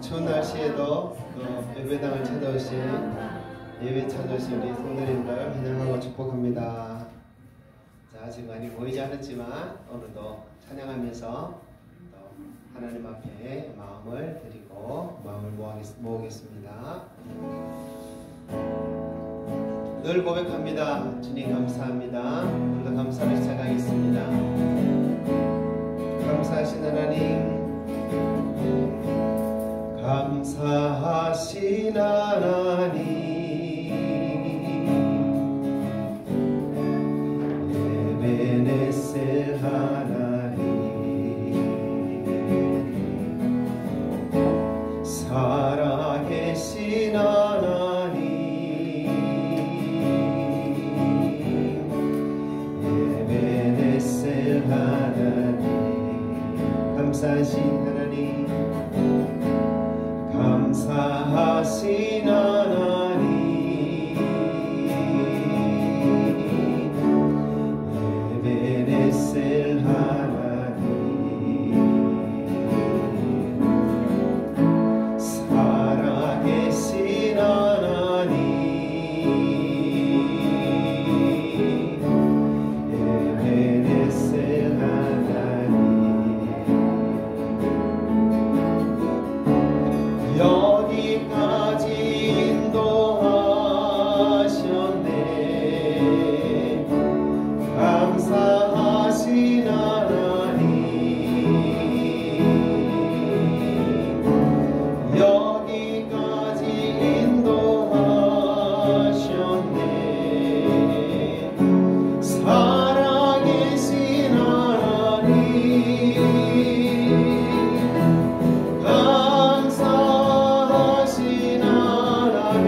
추운 날씨에도 예배당을 찾아오신 예배 찾아오신 우리 성도님들 환영하고 축복합니다. 자, 지금 많이 보이지 않았지만 오늘도 찬양하면서 또 하나님 앞에 마음을 드리고 마음을 모으겠습니다. 늘 고백합니다. 주님 감사합니다. 오늘도 감사를 시작하겠습니다. 감사하신 하나님, 감사하신 하나님, 에베네셀 하나님, 살아계신 하나님, 에베네셀 하나님, 감사하신 하나님, 감사하신 하나님, 에베네셀 하나님, 살아계신 하나님, 에베네셀 하나님, 여기까지 인도하셨네. 감사하신 하나님, 여기까지 인도하셨네. 살아계신 하나님, 감사하신 하나님,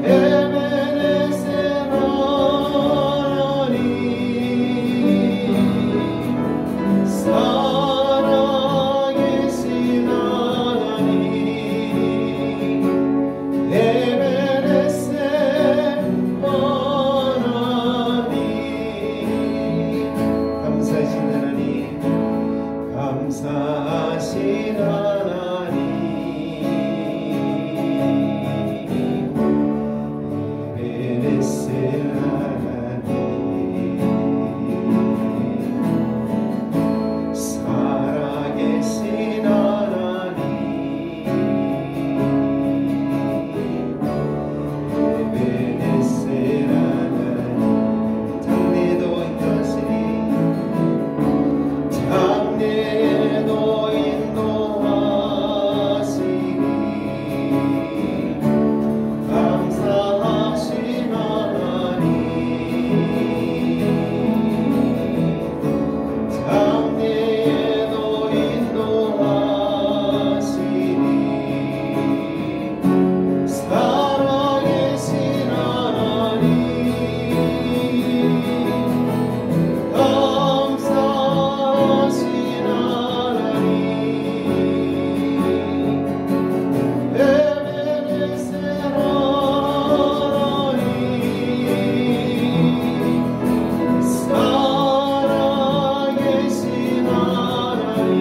에베네셀 하나님, 살아계신 하나님, 에베네셀 하나님, 감사하신 하나님, 감사하신 하나님, 에베네셀 하나님, 살아계신 하나님, 에베네셀 하나님, 장래에도 인도하시니, 장래에도 인도하시니, 감사하신 하나님, 장래에도 인도하시니, 살아계신 하나님, 감사하신 하나님, 에베네셀 하나님, 살아계신 하나님,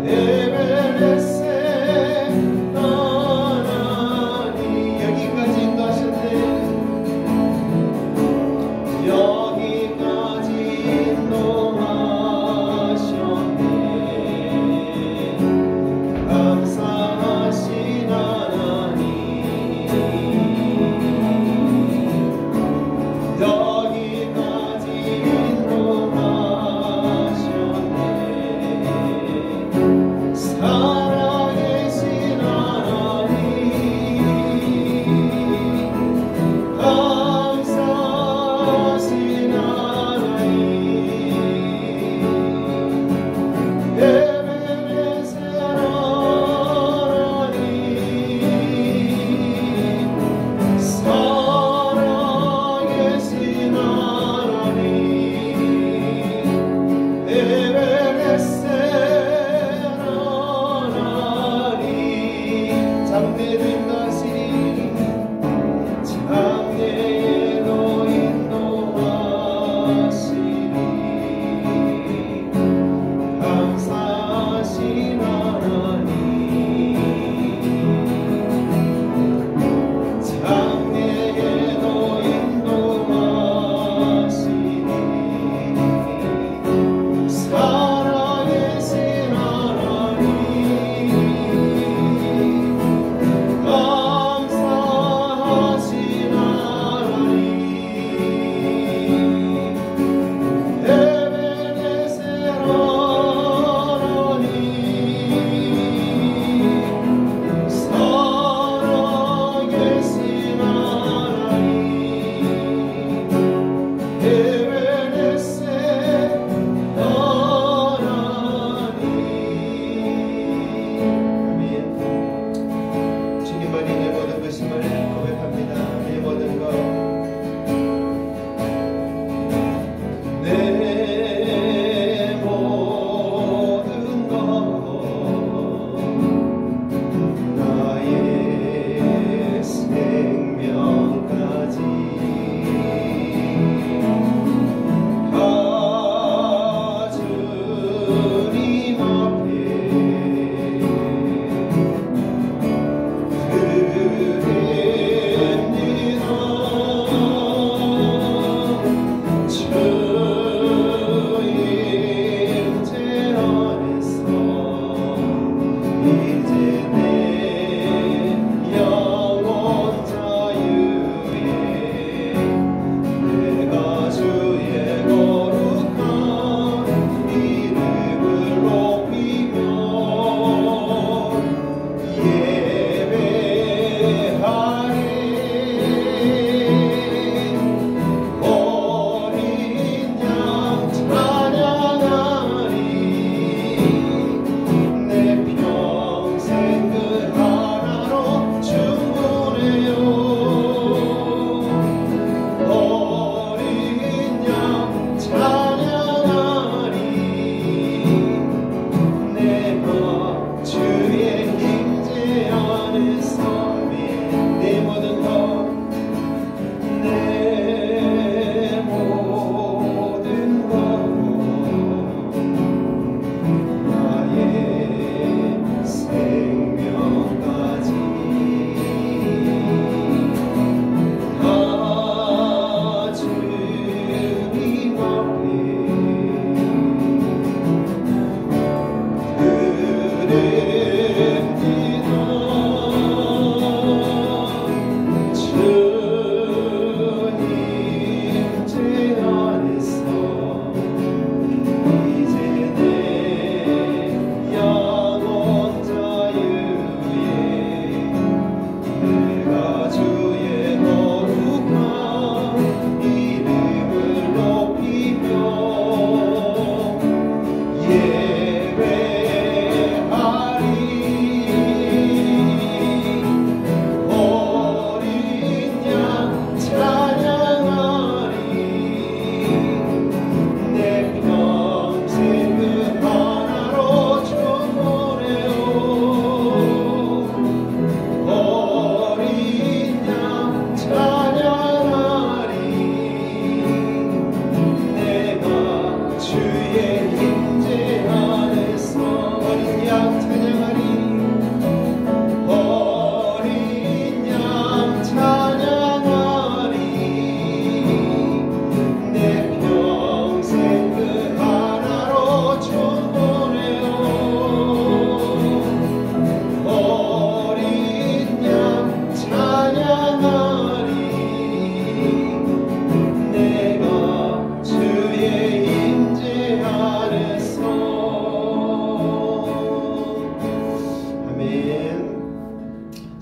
에베네셀 하나님, 여기까지 인도하셨네. 여기까지 인도하셨네. 감사하신 하나님, 여기까지 인도하셨네. 살아계신 하나님, 감사하신 하나님, 에베네셀 하나님, 살아계신 하나님, 에베네셀 하나님, 장래에도 인도하시니, 장래에도 인도하시니,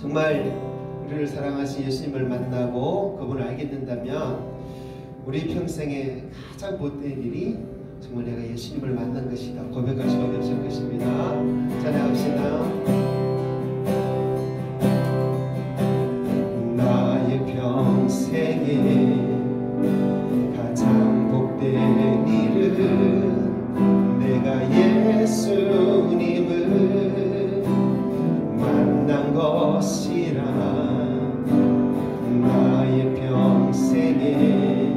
정말 우리를 사랑하신 예수님을 만나고 그분을 알게 된다면 우리 평생에 가장 못된 일이 정말 내가 예수님을 만난 것이다 고백할 수밖에 없을 것입니다. 찬양합시다. 나의 평생에 가장 복된 일은 내가 예수님을 만난 것이라. 나의 평생에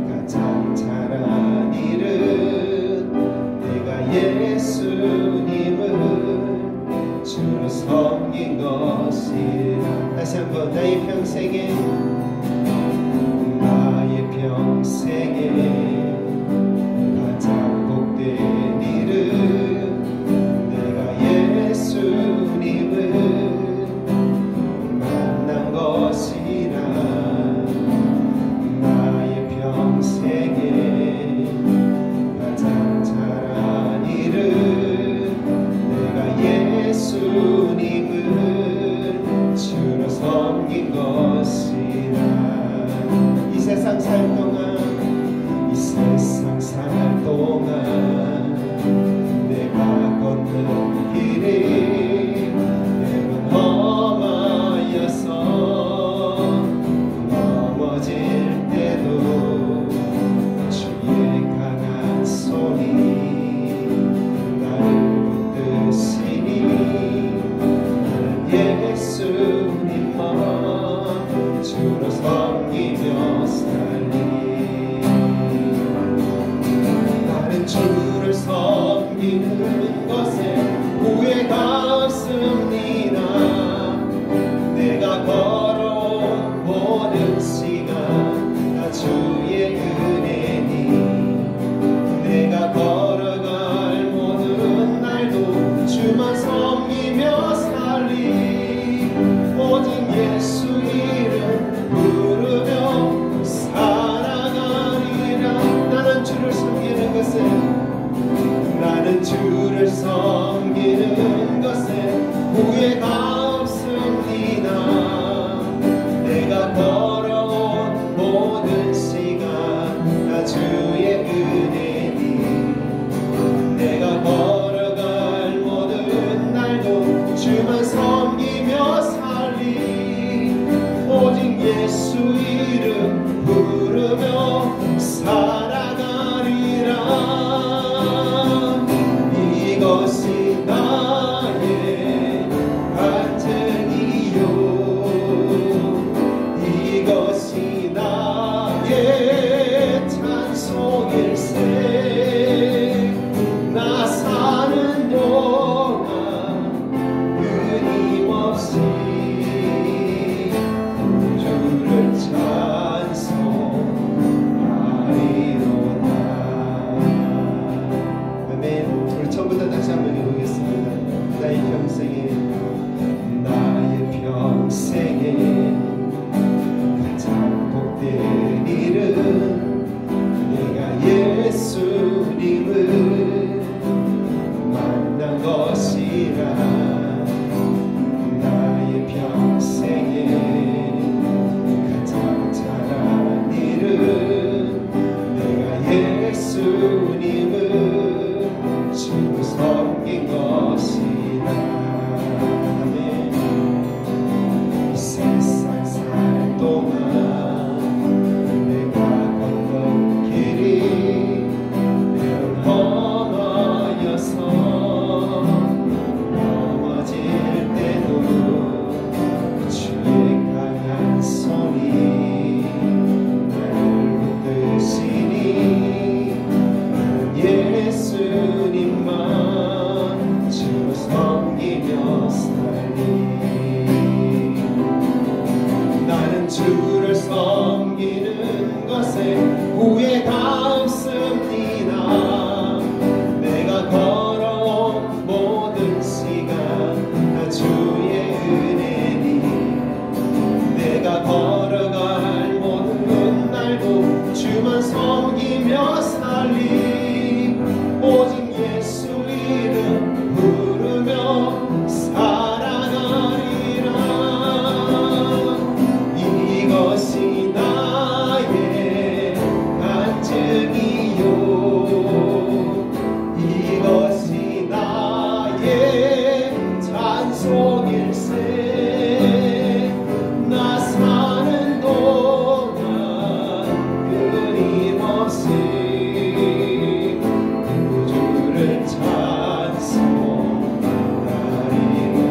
가장 잘한 일은 내가 예수님을 주로 섬긴 것이라. 다시 한번 나의 평생에 가장 복된 일은 내가 예수님을 만난 것이라. 나의 평생에 가장 잘한 일은 내가 예수님을 주로 섬긴 것이라. 이 세상 살 동안 내가 걷는 길이 때론 험하여서 넘어질 때도 주의 강한 손이 나를 붙드시니 나는 예수님만 주로 섬기며 살리. 주를 섬기는 것에 후회가 없습니다. 내가 걸어온 모든 시간 다 주의 은혜니 내가 걸어갈 모든 날도 주만 섬기며 살리. 오직 예수 이름 부르며 살아가리라. 나는 주를 섬기는 것에 후회가 없습니다. 내가 걸어온 모든 시간 다 주의 은혜니 내가 걸어갈 모든 날도 주만 섬기며 살리. 오직 예수 이름 부르며 살아가리라. 이것이 나의 간증이요 이것이 나의 찬송일세. 나 사는 동안 은히 나 사는 동안 끊임없이 구주를 찬송하리.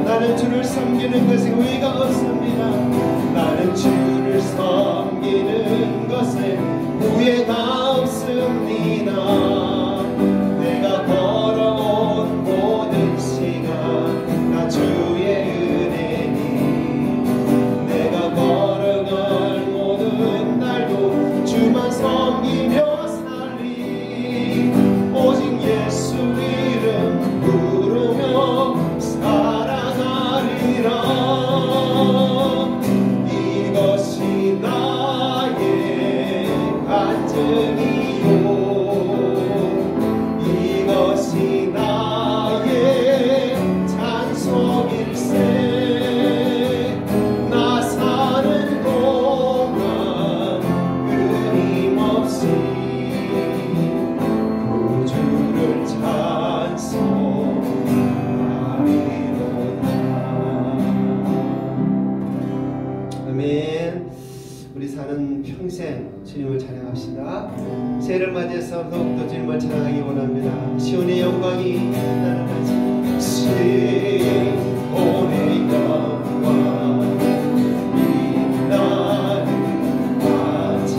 나는 주를 섬기는 것에 후회가 없습니다. 나는 주를 섬기는 것에 후회가 없습니다. 내가 걸어온 모든 시간 나 주의 은혜니, 내가 걸어갈 모든 날도 주만 섬기며 살리. 오직 예수 이름 부르며 살아가리라. 이것이 나의 간증이요, 이것이 나의 찬송일세. 나 사는 동안 끊임없이 구주를 찬송하리로다. 아멘. 우리 사는 평생 주님을 찬양합시다. 새해를 맞이해서 더욱더 주님을 찬양하기 원합니다. 시온의 영광이 나는 아직 시온의 영광이 나는 아직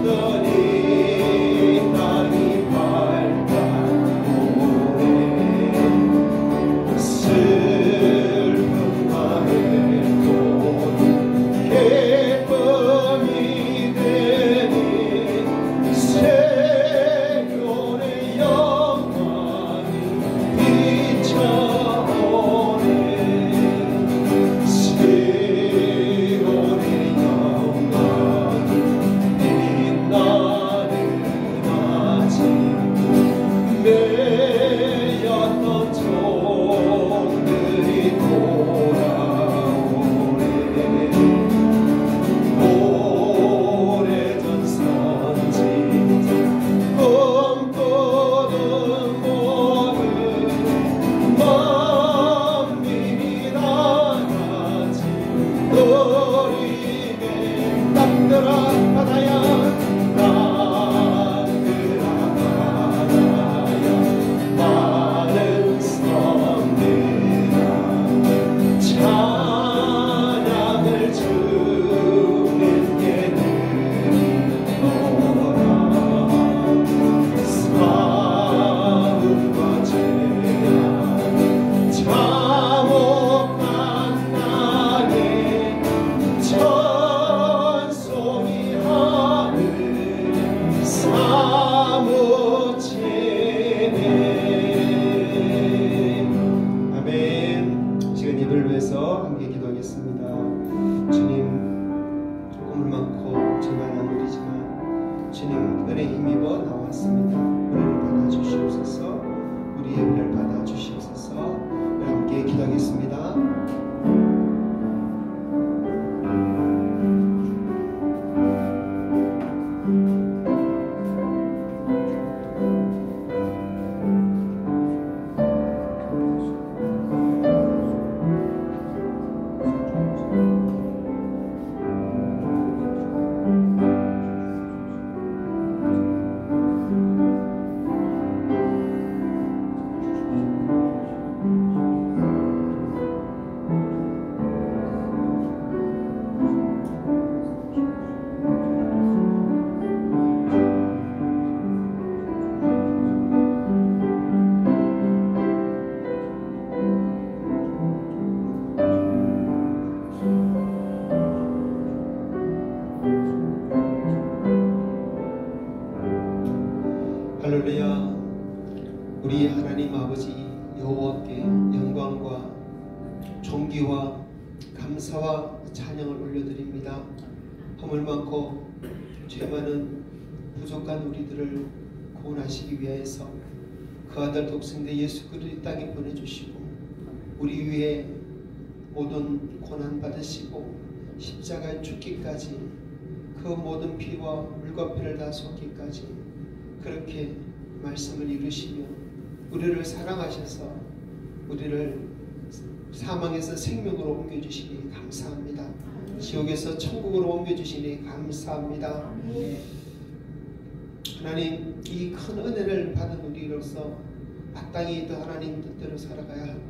어둡더니 땅이 밝다 오래. 슬픔과 해도 기쁨이 되니 새로운 영광이 비춰오네. 새로운 영광이 빛나는 아침 매였던 종들이 돌아오네. 오래전 선지자 꿈꾸던 모든 만민이 나같이 우리에게 땅들아 바다야, 땅들아 바다야, 많은 섬들아 찬양을 주님께 드리노라. 사울과 죄악 참혹한 땅에 찬송이 하늘 사무치네. 아멘. 지금 예배를 위해서 함께 기도하겠습니다. 주님, 꿈을 많고 저만한 우리지만 주님 은혜 힘입어 나왔습니다. 우리를 받아주시옵소서. 우리 예배를 받아주시옵소서. 우리 함께 기도하겠습니다. 할렐루야. 우리 하나님 아버지 여호와께 영광과 존귀와 감사와 찬양을 올려드립니다. 허물 많고 죄 많은 부족한 우리들을 구원하시기 위해서 그 아들 독생자 예수 그리스도 땅에 보내주시고 우리 위에 모든 고난 받으시고 십자가에 죽기까지 그 모든 피와 물과 피를 다 쏟기까지 그렇게 말씀을 이루시며 우리를 사랑하셔서 우리를 사망에서 생명으로 옮겨주시니 감사합니다. 지옥에서 천국으로 옮겨주시니 감사합니다. 하나님, 이 큰 은혜를 받은 우리로서 마땅히 더 하나님 뜻대로 살아가야 하고,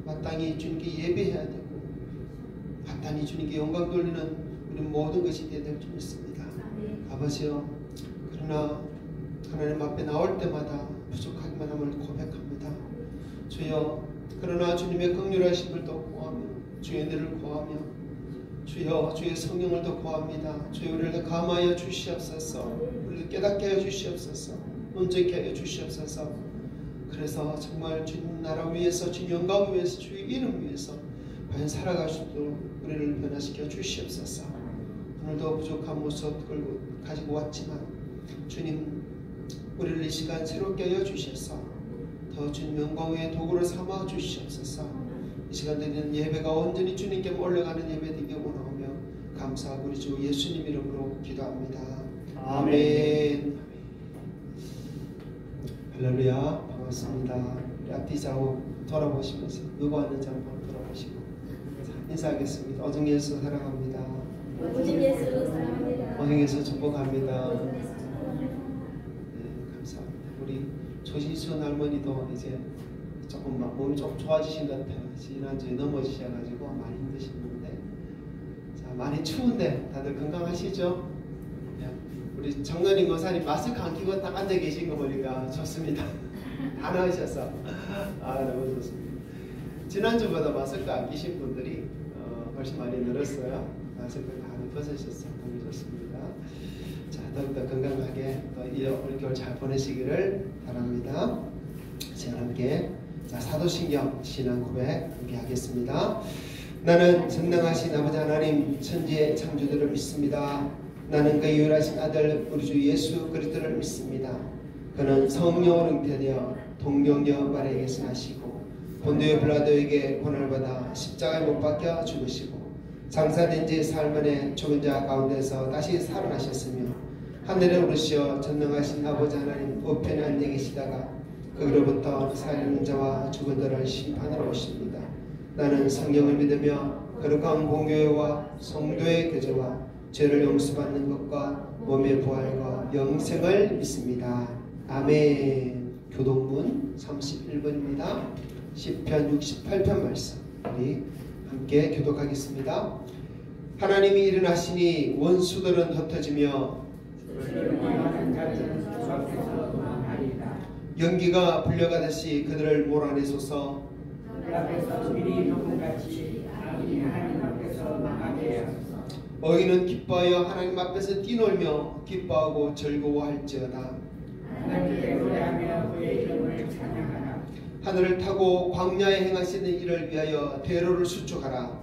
마땅히 주님께 예배해야 되고, 마땅히 주님께 영광 돌리는 우리 모든 것이 되어야 될 줄 믿습니다. 아버지여, 그러나 하나님 앞에 나올 때마다 부족하기만 함을 고백합니다. 주여, 그러나 주님의 긍휼하심을 더 구하며, 주의 은혜를 구하며, 주여, 주의 성령을 더 구합니다. 주여, 우리를 더 감하여 주시옵소서. 우리를 깨닫게 하여 주시옵소서. 온전케 하여 주시옵소서. 그래서 정말 주님 나라 위해서, 주님 영광 위해서, 주의 이름 위해서 과연 살아갈 수 있도록 우리를 변화시켜 주시옵소서. 오늘도 부족한 모습을 가지고 왔지만 주님, 우리를 이 시간 새롭게 하여 주셔서 더 주님 영광의 도구를 삼아 주시옵소서. 이 시간 드리는 예배가 온전히 주님께 올라가는 예배 되게 원하오며 감사하고 우리 주 예수님 이름으로 기도합니다. 아멘. 할렐루야. 반갑습니다. 우리 앞뒤 좌우 돌아보시면서 누구 왔는지 한번 돌아보시고 인사하겠습니다. 어정 예수 사랑합니다. 어정 예수 사랑합니다. 어정 예수 축복합니다. 네, 감사합니다. 우리 조시순 할머니도 이제 조금 몸이 좀 좋아지신 것 같아요. 지난주에 넘어지셔가지고 많이 힘드시는데, 자, 많이 추운데 다들 건강하시죠? 네. 우리 정근임 권사님 마스크 안 끼고 딱 앉아 계신 거 보니까 좋습니다. 다 나으셔서 너무 좋습니다. 지난주보다 마스크 안 끼신 분들이 훨씬 많이 늘었어요. 마스크 다 벗으셔서 너무 좋습니다. 자, 더욱더 건강하게 올겨울 잘 보내시기를 바랍니다. 제가 함께 사도신경 신앙 고백 함께 하겠습니다. 나는 전능하신 아버지 하나님 천지의 창조주를 믿습니다. 나는 그 유일하신 아들 우리 주 예수 그리스도를 믿습니다. 그는 성령으로 잉태되어 동정녀 마리아에게서 나시고 본디오 빌라도에게 고난받아 십자가에 못 박혀 죽으시고 장사된 지 사흘 만에 죽은 자 가운데서 다시 살아나셨으며 하늘에 오르시어 전능하신 아버지 하나님 우편에 앉아 계시다가 거기로부터 살아있는 자와 죽은 자를 심판하러 오십니다. 나는 성령을 믿으며 거룩한 공교회와 성도의 교제와 죄를 용서받는 것과 몸의 부활과 영생을 믿습니다. 아멘. 교동문 31번입니다. 시편 68편 말씀 우리 함께 교독하겠습니다. 하나님이 일어나시니 원수들은 흩어지며 연기가 불려가듯이 그들을 몰아내소서. 어인은 기뻐하여 하나님 앞에서 뛰놀며 기뻐하고 즐거워할지어다. 하늘을 타고 광야에 행하시는 이를 위하여 대로를 수축하라.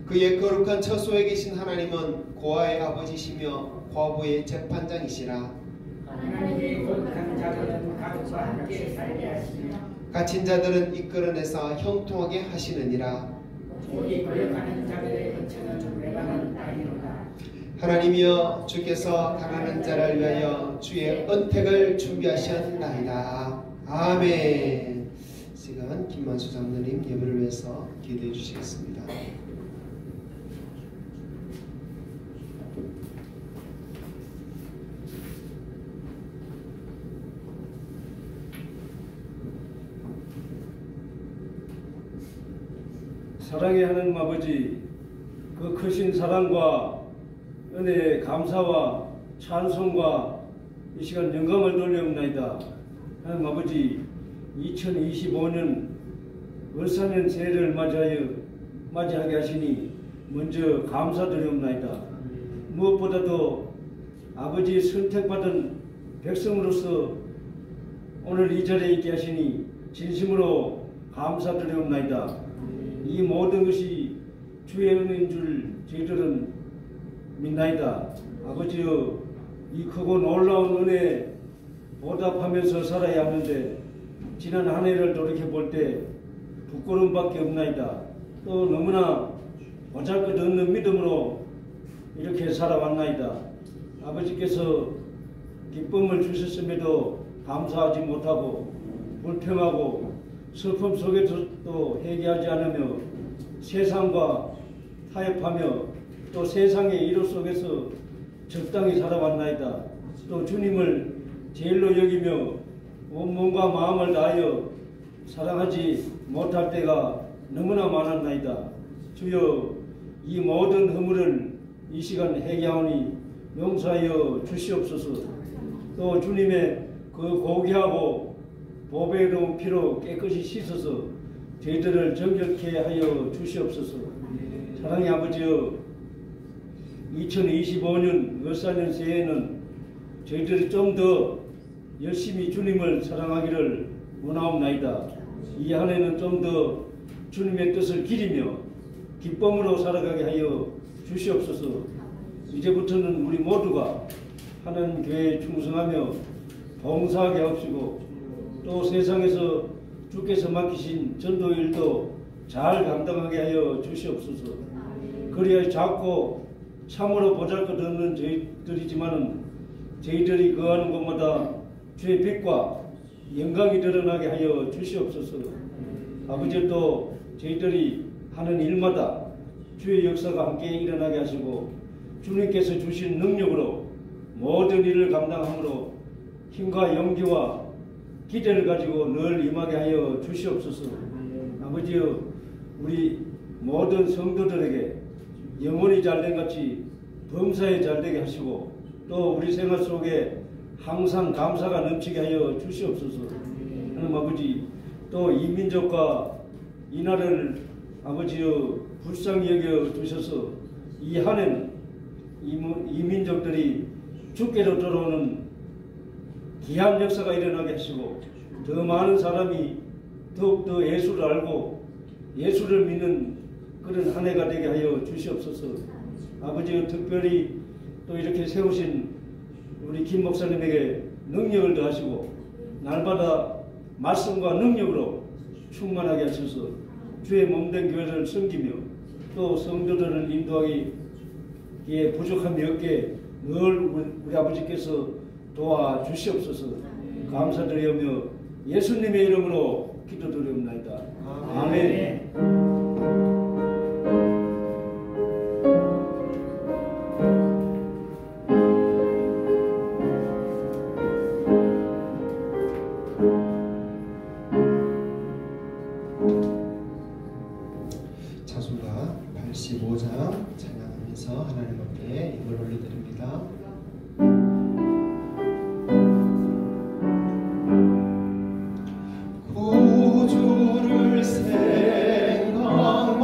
그의 거룩한 처소에 계신 하나님은 고아의 아버지시며 과부의 재판장이시라. 하나님의 거룩한 자들은 가족과 함께 살게 하시며 갇힌 자들은 이끌어내서 형통하게 하시느니라. 우리 거역하는 자들의 거처는 외가는 땅이로다. 하나님이여 주께서 가난한 자를 위하여 주의 은택을 준비하셨나이다. 아멘. 시간 김만수 장로님 예배를 위해서 기도해 주시겠습니다. 사랑의 하나님 아버지, 그 크신 사랑과 은혜의 감사와 찬송과 이 시간 영광을 돌려옵나이다. 하나님 아버지, 2025년 을사년 새해를 맞이하게 하시니 먼저 감사드리옵나이다. 무엇보다도 아버지 선택받은 백성으로서 오늘 이 자리에 있게 하시니 진심으로 감사드리옵나이다. 이 모든 것이 주의 은혜인 줄 저희들은 믿나이다. 아버지여, 이 크고 놀라운 은혜에 보답하면서 살아야 하는데 지난 한 해를 돌이켜볼 때 부끄러움밖에 없나이다. 또 너무나 보잘것없는 믿음으로 이렇게 살아왔나이다. 아버지께서 기쁨을 주셨음에도 감사하지 못하고 불평하고 슬픔 속에서도 회개하지 않으며 세상과 타협하며 또 세상의 이로 속에서 적당히 살아왔나이다. 또 주님을 제일로 여기며 온 몸과 마음을 다하여 사랑하지 못할 때가 너무나 많았나이다. 주여, 이 모든 허물을 이 시간 회개하오니 용서하여 주시옵소서. 또 주님의 그 고귀하고 보배로운 피로 깨끗이 씻어서 저희들을 정결케 하여 주시옵소서. 사랑의 아버지여, 2025년 을사년 새해에는 저희들이 좀 더 열심히 주님을 사랑하기를 원하옵나이다. 이 한 해는 좀 더 주님의 뜻을 기리며 기쁨으로 살아가게 하여 주시옵소서. 이제부터는 우리 모두가 하나님 교회에 충성하며 봉사하게 하옵시고 또 세상에서 주께서 맡기신 전도 일도 잘 감당하게 하여 주시옵소서. 그리하여 작고 참으로 보잘것없는 저희들이지만은 저희들이 거하는 곳마다 주의 빛과 영광이 드러나게 하여 주시옵소서. 아버지, 또 저희들이 하는 일마다 주의 역사가 함께 일어나게 하시고 주님께서 주신 능력으로 모든 일을 감당함으로 힘과 용기와 기대를 가지고 늘 임하게 하여 주시옵소서. 아버지여, 우리 모든 성도들에게 영혼이 잘된 같이 범사에 잘되게 하시고 또 우리 생활 속에 항상 감사가 넘치게 하여 주시옵소서. 하나님 아버지, 또 이 민족과 이 나라를 아버지여 불쌍히 여겨 주셔서 이 한 해는 이 민족들이 주께로 돌아오는 귀한 역사가 일어나게 하시고 더 많은 사람이 더욱더 예수를 알고 예수를 믿는 그런 한 해가 되게 하여 주시옵소서. 아버지, 특별히 또 이렇게 세우신 우리 김 목사님에게 능력을 더하시고 날마다 말씀과 능력으로 충만하게 하셔서 주의 몸된 교회를 섬기며 또 성도들을 인도하기에 부족함이 없게 늘 우리 아버지께서 도와주시옵소서. 감사드리며 예수님의 이름으로 기도드리옵나이다. 아멘. 자수가 85장 찬양하면서 하나님 앞에 입을 올려드립니다. 구주를 생각만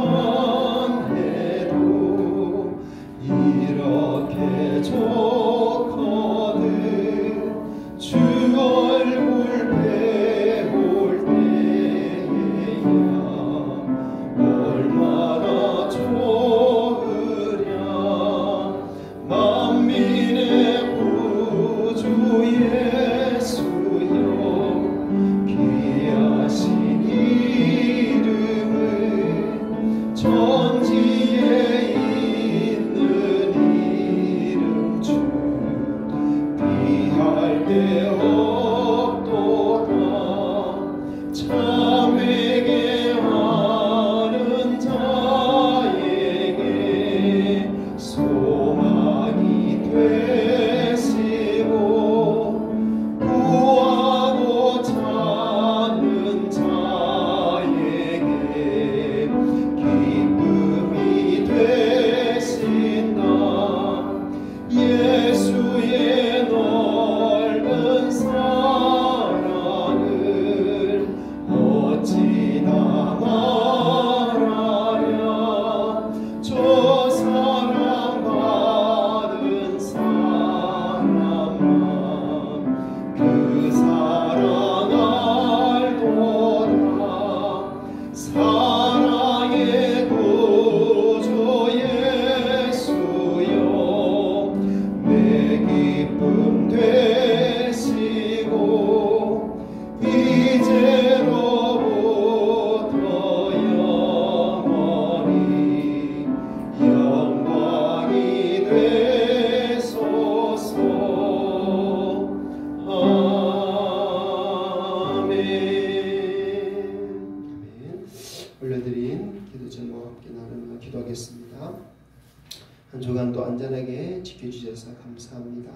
주간도 안전하게 지켜주셔서 감사합니다.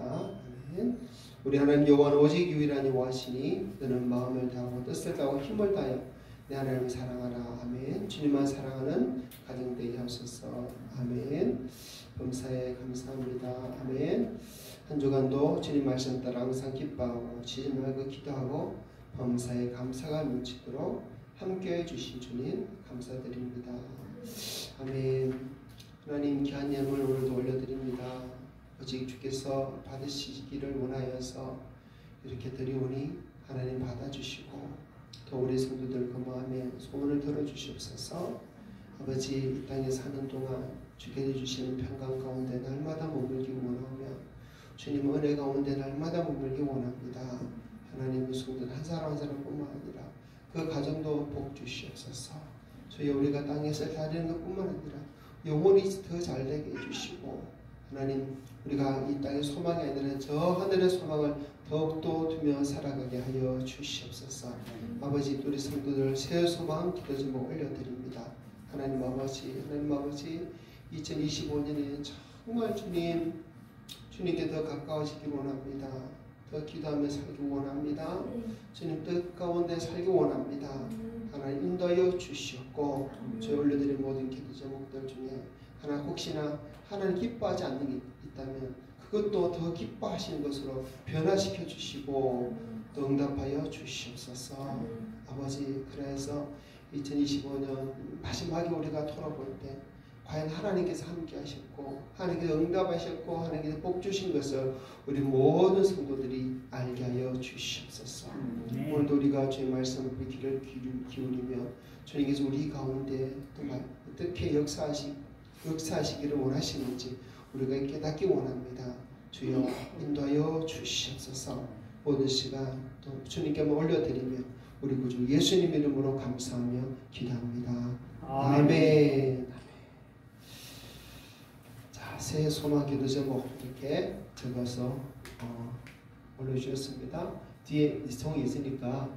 아멘. 우리 하나님 여호와는 오직 유일한 여호와시니 너는 마음을 다하고 뜻을 다하고 힘을 다하여 내 하나님을 사랑하라. 아멘. 주님만 사랑하는 가정 되게 하소서. 아멘. 범사에 감사합니다. 아멘. 한 주간도 주님 말씀 따라 항상 기뻐하고 쉬지 말고 기도하고 범사에 감사가 넘치도록 함께해 주신 주님 감사드립니다. 아멘. 하나님 귀한 예물 오늘도 올려드립니다. 오직 주께서 받으시기를 원하여서 이렇게 드리오니 하나님 받아주시고 또 우리 성도들 그 마음에 소원을 들어주시옵소서. 아버지 이 땅에 사는 동안 주께서 주시는 평강 가운데 날마다 머물기 원하며 주님 은혜 가운데 날마다 머물기 원합니다. 하나님의 성도들 한 사람 한 사람뿐만 아니라 그 가정도 복 주시옵소서. 저희 우리가 땅에서 다니는 것뿐만 아니라 영혼이 더 잘되게 해주시고 하나님 우리가 이 땅의 소망이 아니라 저 하늘의 소망을 더욱더 두며 살아가게 하여 주시옵소서. 아버지 우리 성도들 새 소망 기도 제목 올려드립니다. 하나님 아버지 2025년에 정말 주님께 더 가까워지기 원합니다. 더 기도하며 살기 원합니다. 주님 뜻 가운데 살기 원합니다. 하나님 인도하여 주시옵고 저희 올려드린 모든 기도 제목들 중에 하나 혹시나 하나님 기뻐하지 않는 게 있다면 그것도 더 기뻐하시는 것으로 변화시켜 주시고 또 응답하여 주시옵소서. 아버지 그래서 2025년 마지막에 우리가 돌아볼 때 과연 하나님께서 함께 하셨고 하나님께서 응답하셨고 하나님께서 복 주신 것을 우리 모든 성도들이 알게 하여 주시옵소서. 오늘도 우리가 주의 말씀을 귀를 기울이며 주님께서 우리 가운데 정말 어떻게 역사하시기를 원하시는지 우리가 깨닫기 원합니다. 주여 인도하여 주시옵소서. 모든 시간 또 주님께만 올려드리며 우리 구주 예수님 이름으로 감사하며 기도합니다. 아멘. 자, 새해 소망 기도 제목 이렇게 적어서 올려주셨습니다. 뒤에 성이 있으니까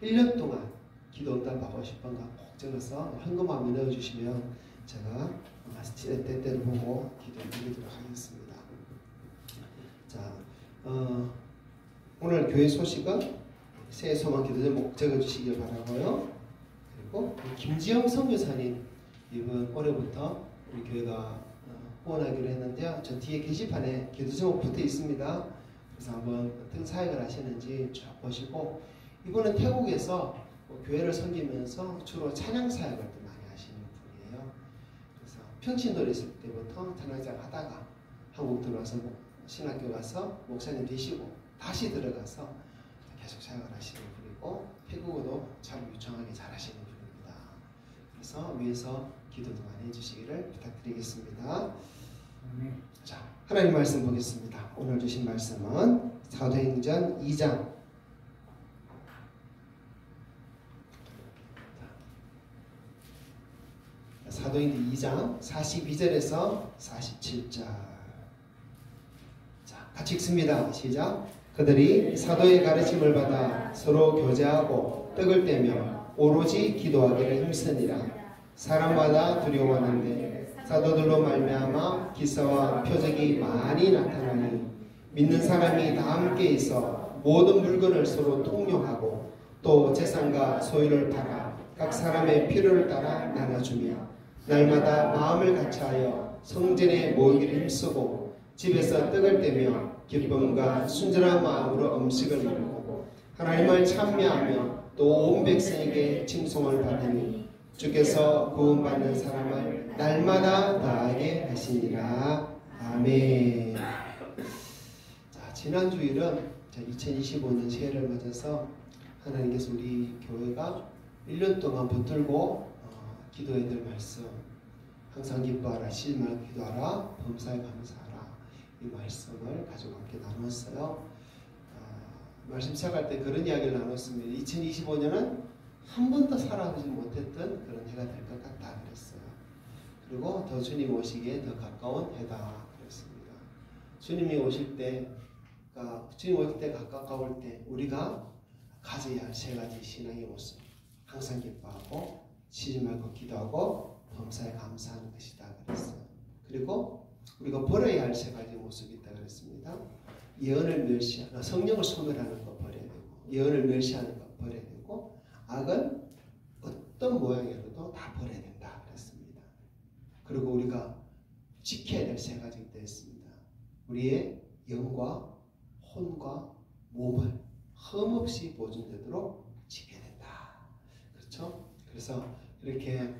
1년 동안 기도 응답하고 싶은 거 꼭 적어서 현금함에 넣어주시면 제가 때때로 보고 기도해 드리도록 하겠습니다. 자, 오늘 교회 소식은 새해 소망 기도 제목 적어주시길 바라고요. 그리고 김지영 선교사님 이번 올해부터 우리 교회가 후원하기로 했는데요. 저 뒤에 게시판에 기도 제목 붙어 있습니다. 그래서 한번 어떤 사역을 하시는지 쭉 보시고 이분은 태국에서 교회를 섬기면서 주로 찬양 사역을 많이 하시는 분이에요. 그래서 평신도에 있을 때부터 찬양장 하다가 한국 들어와서 신학교 가서 목사님 되시고 다시 들어가서 계속 사역을 하시는 분이고 태국어도 참 유창하게 잘하시는 분입니다. 그래서 위에서 기도도 많이 해주시기를 부탁드리겠습니다. 자, 하나님 말씀 보겠습니다. 오늘 주신 말씀은 사도행전 2장 사도행전 2장 42절에서 47절. 자, 같이 읽습니다. 시작. 그들이 사도의 가르침을 받아 서로 교제하고 떡을 떼며 오로지 기도하기를 힘쓰니라. 사람마다 두려워하는데 사도들로 말미암아 기사와 표적이 많이 나타나니 믿는 사람이 다 함께 있어 모든 물건을 서로 통용하고 또 재산과 소유를 팔아 각 사람의 필요를 따라 나눠주며 날마다 마음을 같이하여 성전에 모이기를 힘쓰고 집에서 떡을 떼며 기쁨과 순전한 마음으로 음식을 먹고 하나님을 찬미하며 또 온 백성에게 칭송을 받으니 주께서 구원받는 사람을 날마다 다하게 하시니라. 아멘. 자, 지난 주일은 2025년 새해를 맞아서 하나님께서 우리 교회가 1년 동안 붙들고 기도해야 될 말씀, 항상 기뻐하라, 쉬지 말고 기도하라, 범사에 감사하라, 이 말씀을 가지고 함께 나눴어요. 말씀 시작할 때 그런 이야기를 나눴습니다. 2025년은 한 번도 살아보지 못했던 그런 해가 될 것 같다 그랬어요. 그리고 더 주님 오시기에 더 가까운 해다 그랬습니다. 주님이 오실 때, 주님 오실 때 가까울 때 우리가 가져야 할 세 가지 신앙의 모습, 항상 기뻐하고 쉬지 말고 기도하고 범사에 감사하는 것이다 그랬어요. 그리고 우리가 버려야 할 세 가지 모습이 있다 그랬습니다. 예언을 멸시하는, 성령을 소멸하는 것 버려야 되고, 예언을 멸시하는 것 버려야 되고, 악은 어떤 모양이라도 다 버려야 된다 그랬습니다. 그리고 우리가 지켜야 될 세 가지가 있습니다. 우리의 영과 혼과 몸을 흠없이 보존되도록 지켜야 된다. 그렇죠? 그래서 이렇게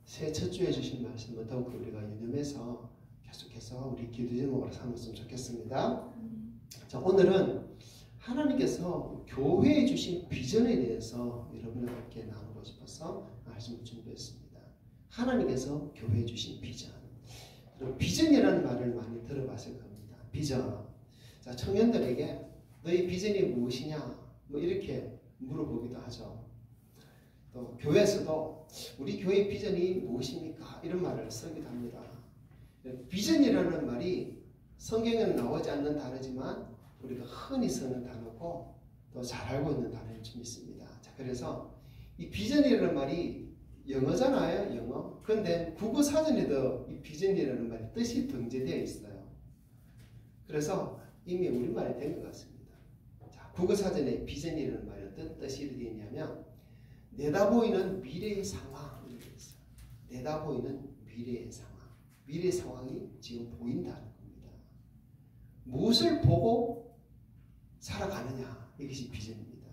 새해 첫 주에 주신 말씀은 더욱더 우리가 유념해서 계속해서 우리 기도 제목으로 삼았으면 좋겠습니다. 자, 오늘은 하나님께서 교회에 주신 비전에 대해서 여러분과 함께 나누고 싶어서 말씀을 준비했습니다. 하나님께서 교회에 주신 비전. 여러분, 비전이라는 말을 많이 들어봤을 겁니다. 비전. 자, 청년들에게 너희 비전이 무엇이냐? 뭐 이렇게 물어보기도 하죠. 또 교회에서도 우리 교회 비전이 무엇입니까? 이런 말을 쓰기도 합니다. 비전이라는 말이 성경에는 나오지 않는 단어지만 우리가 흔히 쓰는 단어고 또 잘 알고 있는 단어일 좀 있습니다. 자, 그래서 이 비전이라는 말이 영어잖아요, 영어. 그런데 국어 사전에도 이 비전이라는 말이 뜻이 등재되어 있어요. 그래서 이미 우리말이 된 것 같습니다. 자, 국어 사전에 비전이라는 말이 어떤 뜻이 되어 있냐면 내다보이는 미래의 상황 이렇게 있어요. 내다보이는 미래의 상황. 미래 상황이 지금 보인다는 겁니다. 무엇을 보고 살아가느냐 이것이 비전입니다.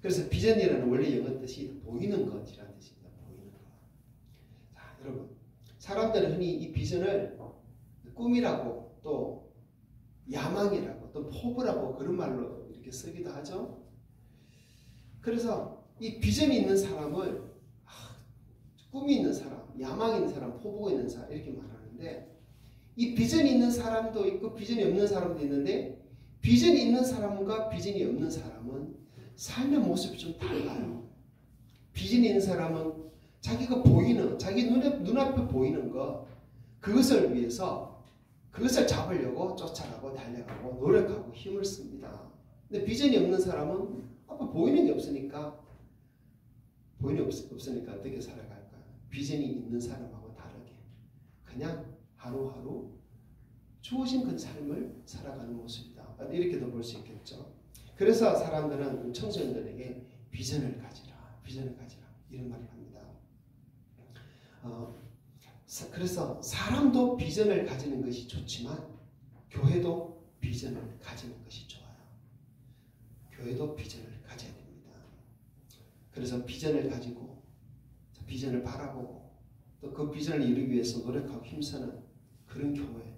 그래서 비전이라는 원래 영어 뜻이 보이는 것이라는 뜻입니다. 보이는 것. 자, 여러분, 사람들은 흔히 이 비전을 꿈이라고 또 야망이라고 또 포부라고 그런 말로 이렇게 쓰기도 하죠. 그래서 이 비전이 있는 사람을 꿈이 있는 사람, 야망이 있는 사람, 포부가 있는 사람 이렇게 말하는데 이 비전이 있는 사람도 있고 비전이 없는 사람도 있는데 비전이 있는 사람과 비전이 없는 사람은 삶의 모습이 좀 달라요. 비전이 있는 사람은 자기가 보이는, 자기 눈앞에 보이는 것 그것을 위해서 그것을 잡으려고 쫓아가고 달려가고 노력하고 힘을 씁니다. 근데 비전이 없는 사람은 앞에 보이는 게 없으니까 없으니까 어떻게 살아갈까요? 비전이 있는 사람하고 다르게 그냥 하루하루 주어진 그 삶을 살아가는 모습이다. 이렇게도 볼 수 있겠죠. 그래서 사람들은 청소년들에게 비전을 가지라, 비전을 가지라 이런 말을 합니다. 그래서 사람도 비전을 가지는 것이 좋지만 교회도 비전을 가지는 것이 좋아요. 교회도 비전을 가져야 됩니다. 그래서 비전을 가지고 비전을 바라보고 또 그 비전을 이루기 위해서 노력하고 힘쓰는 그런 교회,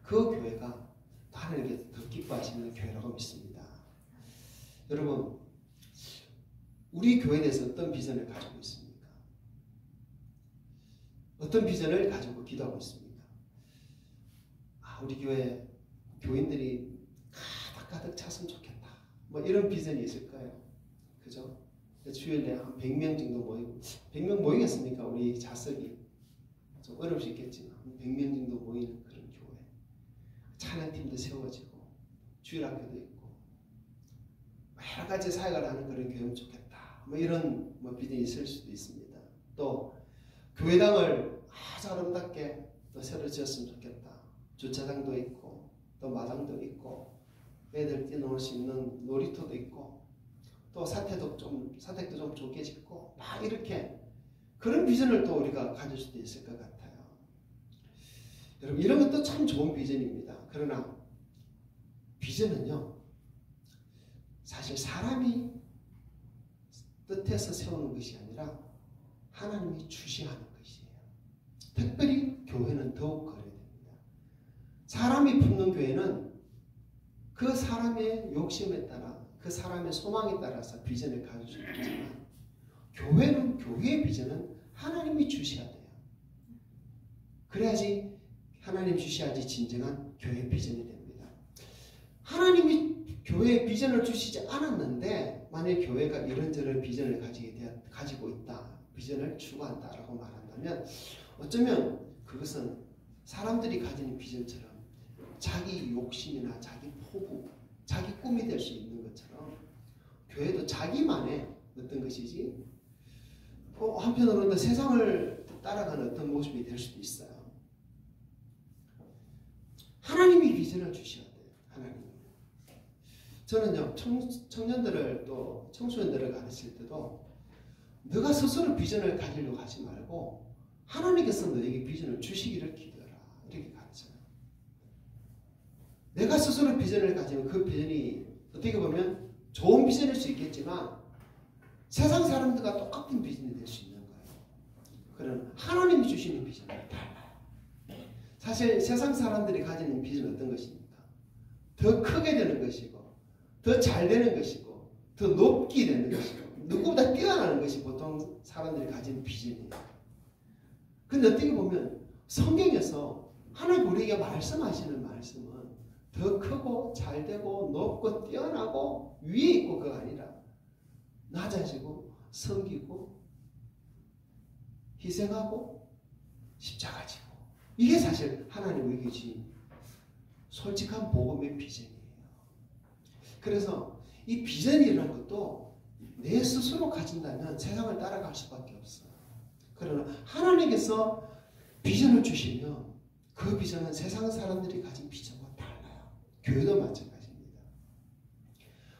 그 교회가 하나님께 더 기뻐하시는 교회라고 믿습니다. 여러분, 우리 교회에 대해서 어떤 비전을 가지고 있습니까? 어떤 비전을 가지고 기도하고 있습니까? 우리 교회 교인들이 가득 찼으면 좋겠다. 뭐 이런 비전이 있을까요? 그죠? 주일에 한 100명 정도 모이고 100명 모이겠습니까? 우리 자석이 좀 어려울 수 있겠지만 100명 정도 모이는 그런 교회, 찬양팀도 세워지고 주일학교도 있고 여러 가지 사역을 하는 그런 교회면 좋겠다. 뭐 이런 비전이 있을 수도 있습니다. 또 교회당을 아주 아름답게 또 새로 지었으면 좋겠다. 주차장도 있고 또 마당도 있고 애들 뛰놀 수 있는 놀이터도 있고 또 사택도 좀 좋게 짓고 막 이렇게 그런 비전을 또 우리가 가질 수도 있을 것 같아요. 여러분, 이런 것도 참 좋은 비전입니다. 그러나 비전은요 사실 사람이 뜻해서 세우는 것이 아니라 하나님이 주시하는 것이에요. 특별히 교회는 더욱 그래야 됩니다. 사람이 품는 교회는 그 사람의 욕심에 따라 그 사람의 소망에 따라서 비전을 가질 수 있지만 교회의 비전은 하나님이 주셔야 돼요. 그래야지 하나님 주셔야지 진정한 교회의 비전이 됩니다. 하나님이 교회의 비전을 주시지 않았는데 만약 교회가 이런저런 비전을 가지고 있다, 비전을 추구한다라고 말한다면 어쩌면 그것은 사람들이 가지는 비전처럼 자기 욕심이나 자기 포부, 자기 꿈이 될 수 있는 것처럼 교회도 자기만의 어떤 것이지 한편으로는 세상을 따라가는 어떤 모습이 될 수도 있어요. 하나님이 비전을 주셔야 돼요. 하나님. 저는요, 청년들을 또 청소년들을 가르칠 때도 너가 스스로 비전을 가지려고 하지 말고 하나님께서 너에게 비전을 주시기를 기도해라. 이렇게 가르쳐요. 내가 스스로 비전을 가지면 그 비전이 어떻게 보면 좋은 비전일 수 있겠지만 세상 사람들과 똑같은 비전이 될 수 있는 거예요. 그런 하나님이 주시는 비전은 달라요. 사실 세상 사람들이 가지는 비전은 어떤 것입니까? 더 크게 되는 것이고 더 잘 되는 것이고 더 높게 되는 것이고 누구보다 뛰어나는 것이 보통 사람들이 가지는 비전이에요. 근데 어떻게 보면 성경에서 하나님 우리에게 말씀하시는 말씀은 더 크고 잘 되고 높고 뛰어나고 위에 있고 그가 아니라 낮아지고 섬기고 희생하고 십자가 지고 이게 사실 하나님 우리에게 주신 솔직한 복음의 비전이에요. 그래서 이 비전이라는 것도 내 스스로 가진다면 세상을 따라갈 수밖에 없어요. 그러나 하나님께서 비전을 주시면 그 비전은 세상 사람들이 가진 비전과 달라요. 교회도 마찬가지입니다.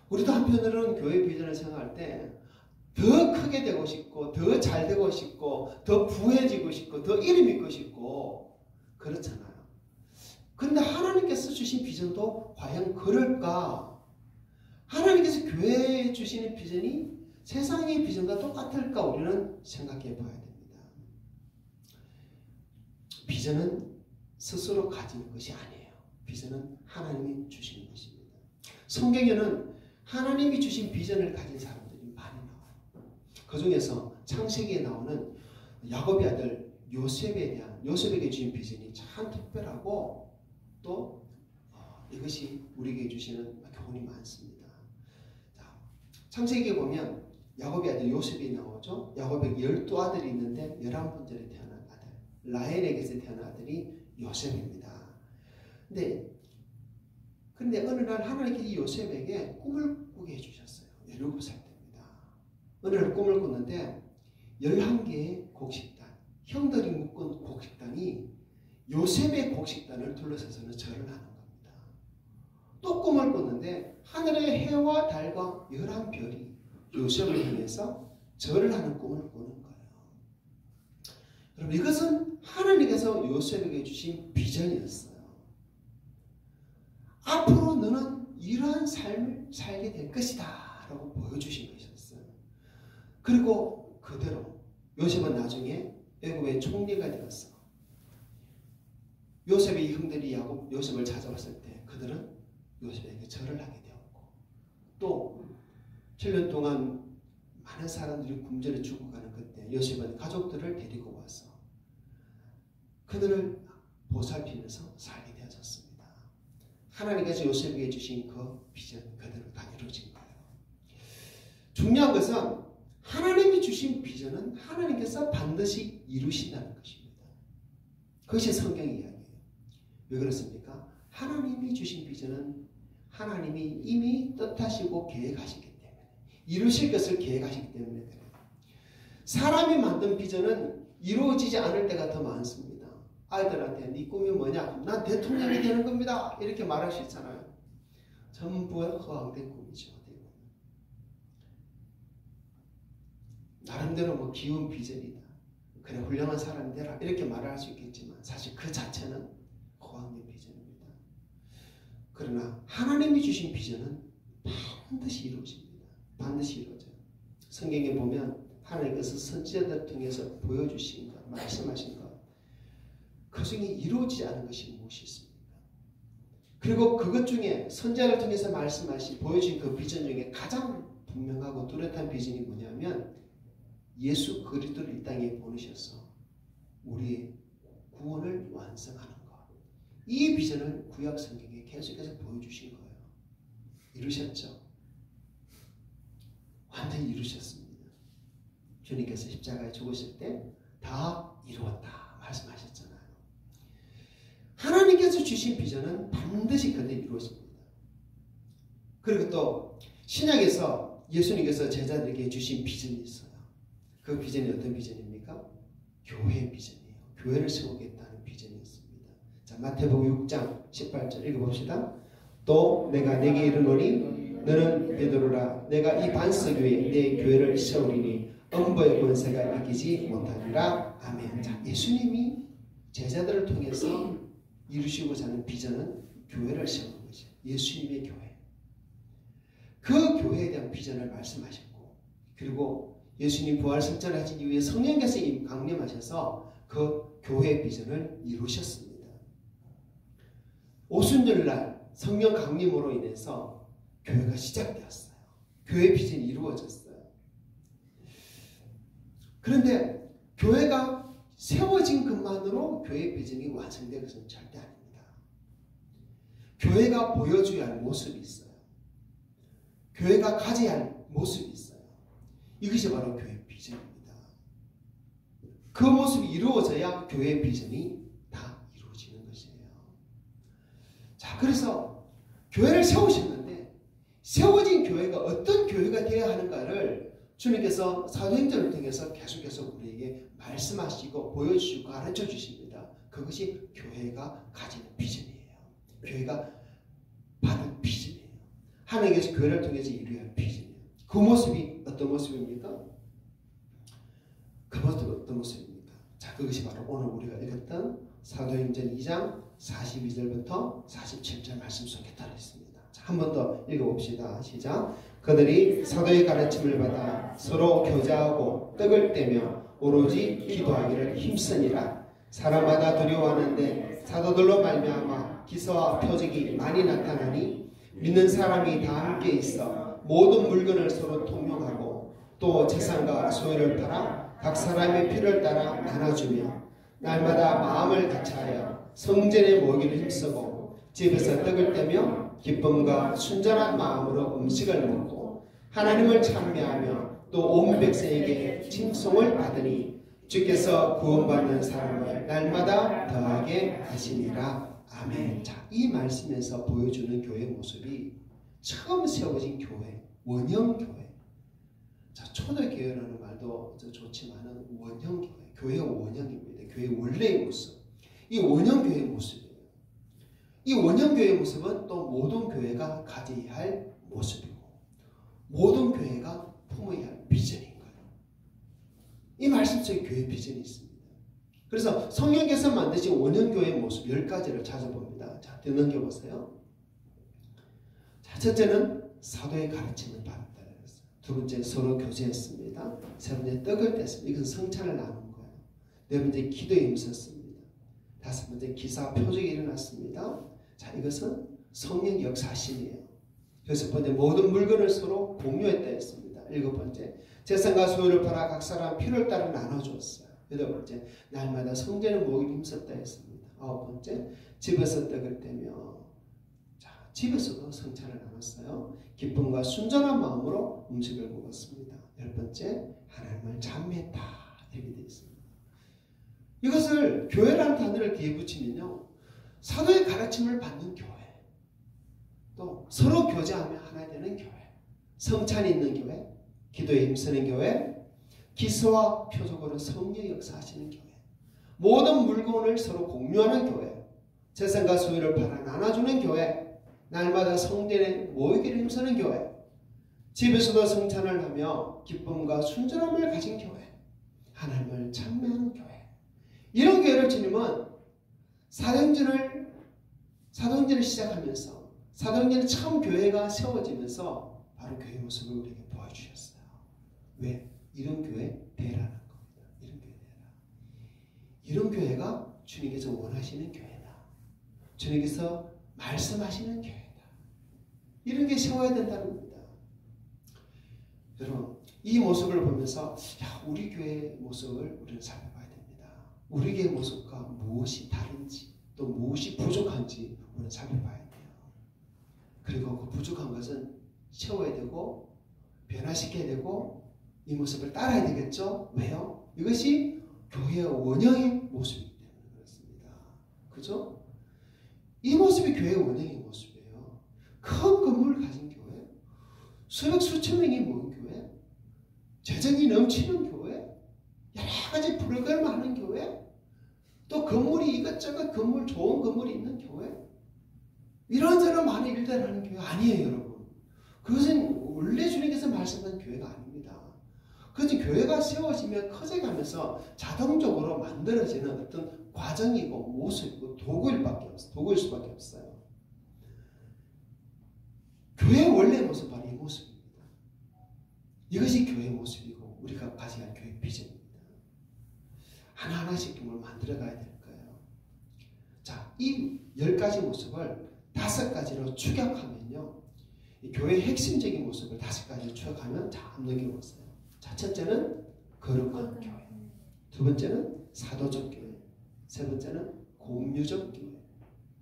우리도 한편으로는 교회 비전을 생각할 때 더 크게 되고 싶고 더 잘 되고 싶고 더 부해지고 싶고 더 이름 있고 싶고 그렇잖아요. 근데 하나님께서 주신 비전도 과연 그럴까? 하나님께서 교회에 주시는 비전이 세상의 비전과 똑같을까? 우리는 생각해 봐야 됩니다. 비전은 스스로 가지는 것이 아니에요. 비전은 하나님이 주시는 것입니다. 성경에는 하나님이 주신 비전을 가진 사람들이 많이 나와요. 그 중에서 창세기에 나오는 야곱의 아들 요셉에게 주신 비전이 참 특별하고 또 이것이 우리에게 주시는 교훈이 많습니다. 자, 창세기에 보면 야곱의 아들 요셉이 나오죠. 야곱에게 12아들이 있는데 11번째로 태어난 아들 라헬에게서 태어난 아들이 요셉입니다. 근데 어느 날 하나님께서 이 요셉에게 꿈을 꾸게 해주셨어요. 17살 때입니다. 어느 날 꿈을 꿨는데 11개의 곡식단, 형들이 묶은 곡식단이 요셉의 곡식단을 둘러서서는 절을 하는 겁니다. 또 꿈을 꿨는데 하늘의 해와 달과 11별이 요셉을 향해서 절을 하는 꿈을 꾸는 거예요. 여러분 이것은 하나님께서 요셉에게 주신 비전이었어요. 앞으로 너는 이러한 삶을 살게 될 것이다 라고 보여주신 것이었어요. 그리고 그대로 요셉은 나중에 애굽의 총리가 되었어. 요셉의 형들이 요셉을 찾아왔을 때 그들은 요셉에게 절을 하게 되었고 또 7년 동안 많은 사람들이 굶주려 죽어가는 그때 요셉은 가족들을 데리고 와서 그들을 보살피면서 살게 되어졌습니다. 하나님께서 요셉에게 주신 그 비전 그대로 다 이루어진 거예요. 중요한 것은 하나님이 주신 비전은 하나님께서 반드시 이루신다는 것입니다. 그것이 성경의 이야기예요. 왜 그렇습니까? 하나님이 주신 비전은 하나님이 이미 뜻하시고 계획하시기 때문에 이루실 것을 계획하시기 때문에 그래요. 사람이 만든 비전은 이루어지지 않을 때가 더 많습니다. 아이들한테 네 꿈이 뭐냐? 난 대통령이 되는 겁니다. 이렇게 말할 수 있잖아요. 전부 허황된 꿈이죠. 나름대로 뭐 기운 비전이다. 그래 훌륭한 사람이 되라. 이렇게 말할 수 있겠지만 사실 그 자체는 허황된 비전입니다. 그러나 하나님이 주신 비전은 반드시 이루어집니다. 반드시 이루어져요. 성경에 보면 하나님께서 선지자들 통해서 보여주신 것, 말씀하신 것, 그 중에 이루어지지 않은 것이 무엇이 있습니까? 그리고 그것 중에 선지자를 통해서 말씀하신 보여주신 그 비전 중에 가장 분명하고 뚜렷한 비전이 뭐냐면 예수 그리스도를 이 땅에 보내셔서 우리의 구원을 완성하는 것. 이 비전을 구약 성경에 계속해서 보여주신 거예요. 이루셨죠? 완전히 이루셨습니다. 주님께서 십자가에 죽으실 때 다 이루었다 말씀하셨잖아요. 하나님께서 주신 비전은 반드시 그대로 이루어집니다. 그리고 또 신약에서 예수님께서 제자들에게 주신 비전이 있어요. 그 비전이 어떤 비전입니까? 교회의 비전이에요. 교회를 세우겠다는 비전이 있습니다. 자, 자, 마태복음 6장 18절 읽어봅시다. 또 내가 내게 이르노니 너는 베드로라. 내가 이 반석 위에 내 교회를 세우리니 음부의 권세가 이기지 못하리라. 아멘. 자, 예수님이 제자들을 통해서 이루시고자 하는 비전은 교회를 세우는 것이에요. 예수님의 교회. 그 교회에 대한 비전을 말씀하셨고, 그리고 예수님 부활 승천하신 이후에 성령께서 강림하셔서 그 교회의 비전을 이루셨습니다. 오순절날 성령 강림으로 인해서 교회가 시작되었어요. 교회 비전이 이루어졌어요. 그런데 교회가 세워진 것만으로 교회 비전이 완성된 것은 절대 아닙니다. 교회가 보여줘야 할 모습이 있어요. 교회가 가져야 할 모습이 있어요. 이것이 바로 교회 비전입니다. 그 모습이 이루어져야 교회 비전이 다 이루어지는 것이에요. 자, 그래서 교회를 세우셨는데 세워진 교회가 어떤 교회가 되어야 하는가를 주님께서 사도행전을 통해서 계속해서 우리에게 말씀하시고 보여주시고 가르쳐 주십니다. 그것이 교회가 가지는 비전이에요. 교회가 받은 비전이에요. 하나님께서 교회를 통해서 이루어야 할 비전이에요. 그 모습이 어떤 모습입니까? 그 모습이 어떤 모습입니까? 자, 그것이 바로 오늘 우리가 읽었던 사도행전 2장 42절부터 47절 말씀 속에 들어있습니다. 자, 한 번 더 읽어봅시다. 시작. 그들이 사도의 가르침을 받아 서로 교제하고 떡을 떼며 오로지 기도하기를 힘쓰니라. 사람마다 두려워하는데 사도들로 말미암아 기사와 표적이 많이 나타나니 믿는 사람이 다 함께 있어 모든 물건을 서로 통용하고 또 재산과 소유를 팔아 각 사람의 필요를 따라 나눠주며 날마다 마음을 같이하여 성전에 모이기를 힘쓰고 집에서 떡을 떼며 기쁨과 순전한 마음으로 음식을 먹고 하나님을 찬미하며 또 온 백성에게 칭송을 받으니 주께서 구원받는 사람을 날마다 더하게 하시니라. 아멘. 자, 이 말씀에서 보여주는 교회 모습이 처음 세워진 교회, 원형교회. 자, 초대교회라는 말도 좋지만은 원형교회, 교회가 원형입니다. 교회의 원래의 모습. 이 원형교회의 모습이에요. 이 원형교회의 모습은 또 모든 교회가 가져야 할 모습이고 모든 교회가 품어야 할 비전인 거예요. 이 말씀 속에 교회 비전이 있습니다. 그래서 성령께서 만드신 원형교회의 모습 10가지를 찾아봅니다. 자, 넘겨보세요. 자, 첫째는 사도의 가르침을 받았다. 두 번째 서로 교제했습니다. 세 번째 떡을 뗐습니다. 이건 성찬을 나눈 거예요. 네 번째 기도에 힘썼습니다. 다섯 번째 기사 표적이 일어났습니다. 자, 이것은 성령 역사심이에요. 여섯 번째 모든 물건을 서로 공유했다 했습니다. 일곱 번째 재산과 소유를 팔아 각 사람 필요를 따라 나눠주었어요. 여덟 번째 날마다 성전에 모이기 힘썼다 했습니다. 아홉 번째 집에서 떡을 떼며 자, 집에서도 성찬을 나눴어요. 기쁨과 순전한 마음으로 음식을 먹었습니다. 열 번째 하나님을 찬미했다 이렇게 되어 있습니다. 이것을 교회라는 단어를 뒤에 붙이면요 사도의 가르침을 받는 교회, 또 서로 교제하며 하나 되는 교회, 성찬이 있는 교회, 기도에 힘쓰는 교회, 기사와 표적으로 성령 역사하시는 교회, 모든 물건을 서로 공유하는 교회, 재산과 소유를 팔아 나눠주는 교회, 날마다 성전에 모이기를 힘쓰는 교회, 집에서도 성찬을 하며 기쁨과 순전함을 가진 교회, 하나님을 찬미하는 교회. 이런 교회를 주님은 사도행전을 시작하면서 사도행전에 처음 교회가 세워지면서 바로 교회 모습을 우리에게 보여주셨어요. 왜? 이런 교회 되라는 겁니다. 이런 교회 되라. 이런 교회가 주님께서 원하시는 교회다. 주님께서 말씀하시는 교회다. 이런 게 세워야 된다는 겁니다. 여러분, 이 모습을 보면서 우리 교회의 모습을 우리는 살펴봐야 됩니다. 우리 교회의 모습과 무엇이 다른지 또 무엇이 부족한지 우리는 살펴봐야 돼요. 그리고 그 부족한 것은 채워야 되고 변화시켜야 되고 이 모습을 따라야 되겠죠? 왜요? 이것이 교회의 원형의 모습이기 때문에 그렇습니다. 그죠? 이 모습이 교회의 원형의 모습이에요. 큰 건물을 가진 교회, 수백 수천 명이 모인 교회, 재정이 넘치는 교회, 여러 가지 프로그램을 하는 교회, 또 건물이 이것저것 건물 좋은 건물이 있는 교회 이런저런 많은 일들 하는 교회 아니에요, 여러분. 그것은 원래 주님께서 말씀하신 교회가 아닙니다. 그것은 교회가 세워지면 커져가면서 자동적으로 만들어지는 어떤 과정이고 모습이고 도구일 수밖에 없어요. 교회의 원래 모습은 바로 이 모습입니다. 이것이 교회의 모습이고 우리가 가져야 할 교회 비전입니다. 하나하나씩 뭘 만들어가야 될 거예요. 자, 이 10가지 모습을 5가지로 추격하면요. 이 교회의 핵심적인 모습을 5가지로 추격하면 잘 넘겨보세요. 자, 첫째는 거룩한 교회. 두 번째는 사도적 교회. 세 번째는 공유적 교회.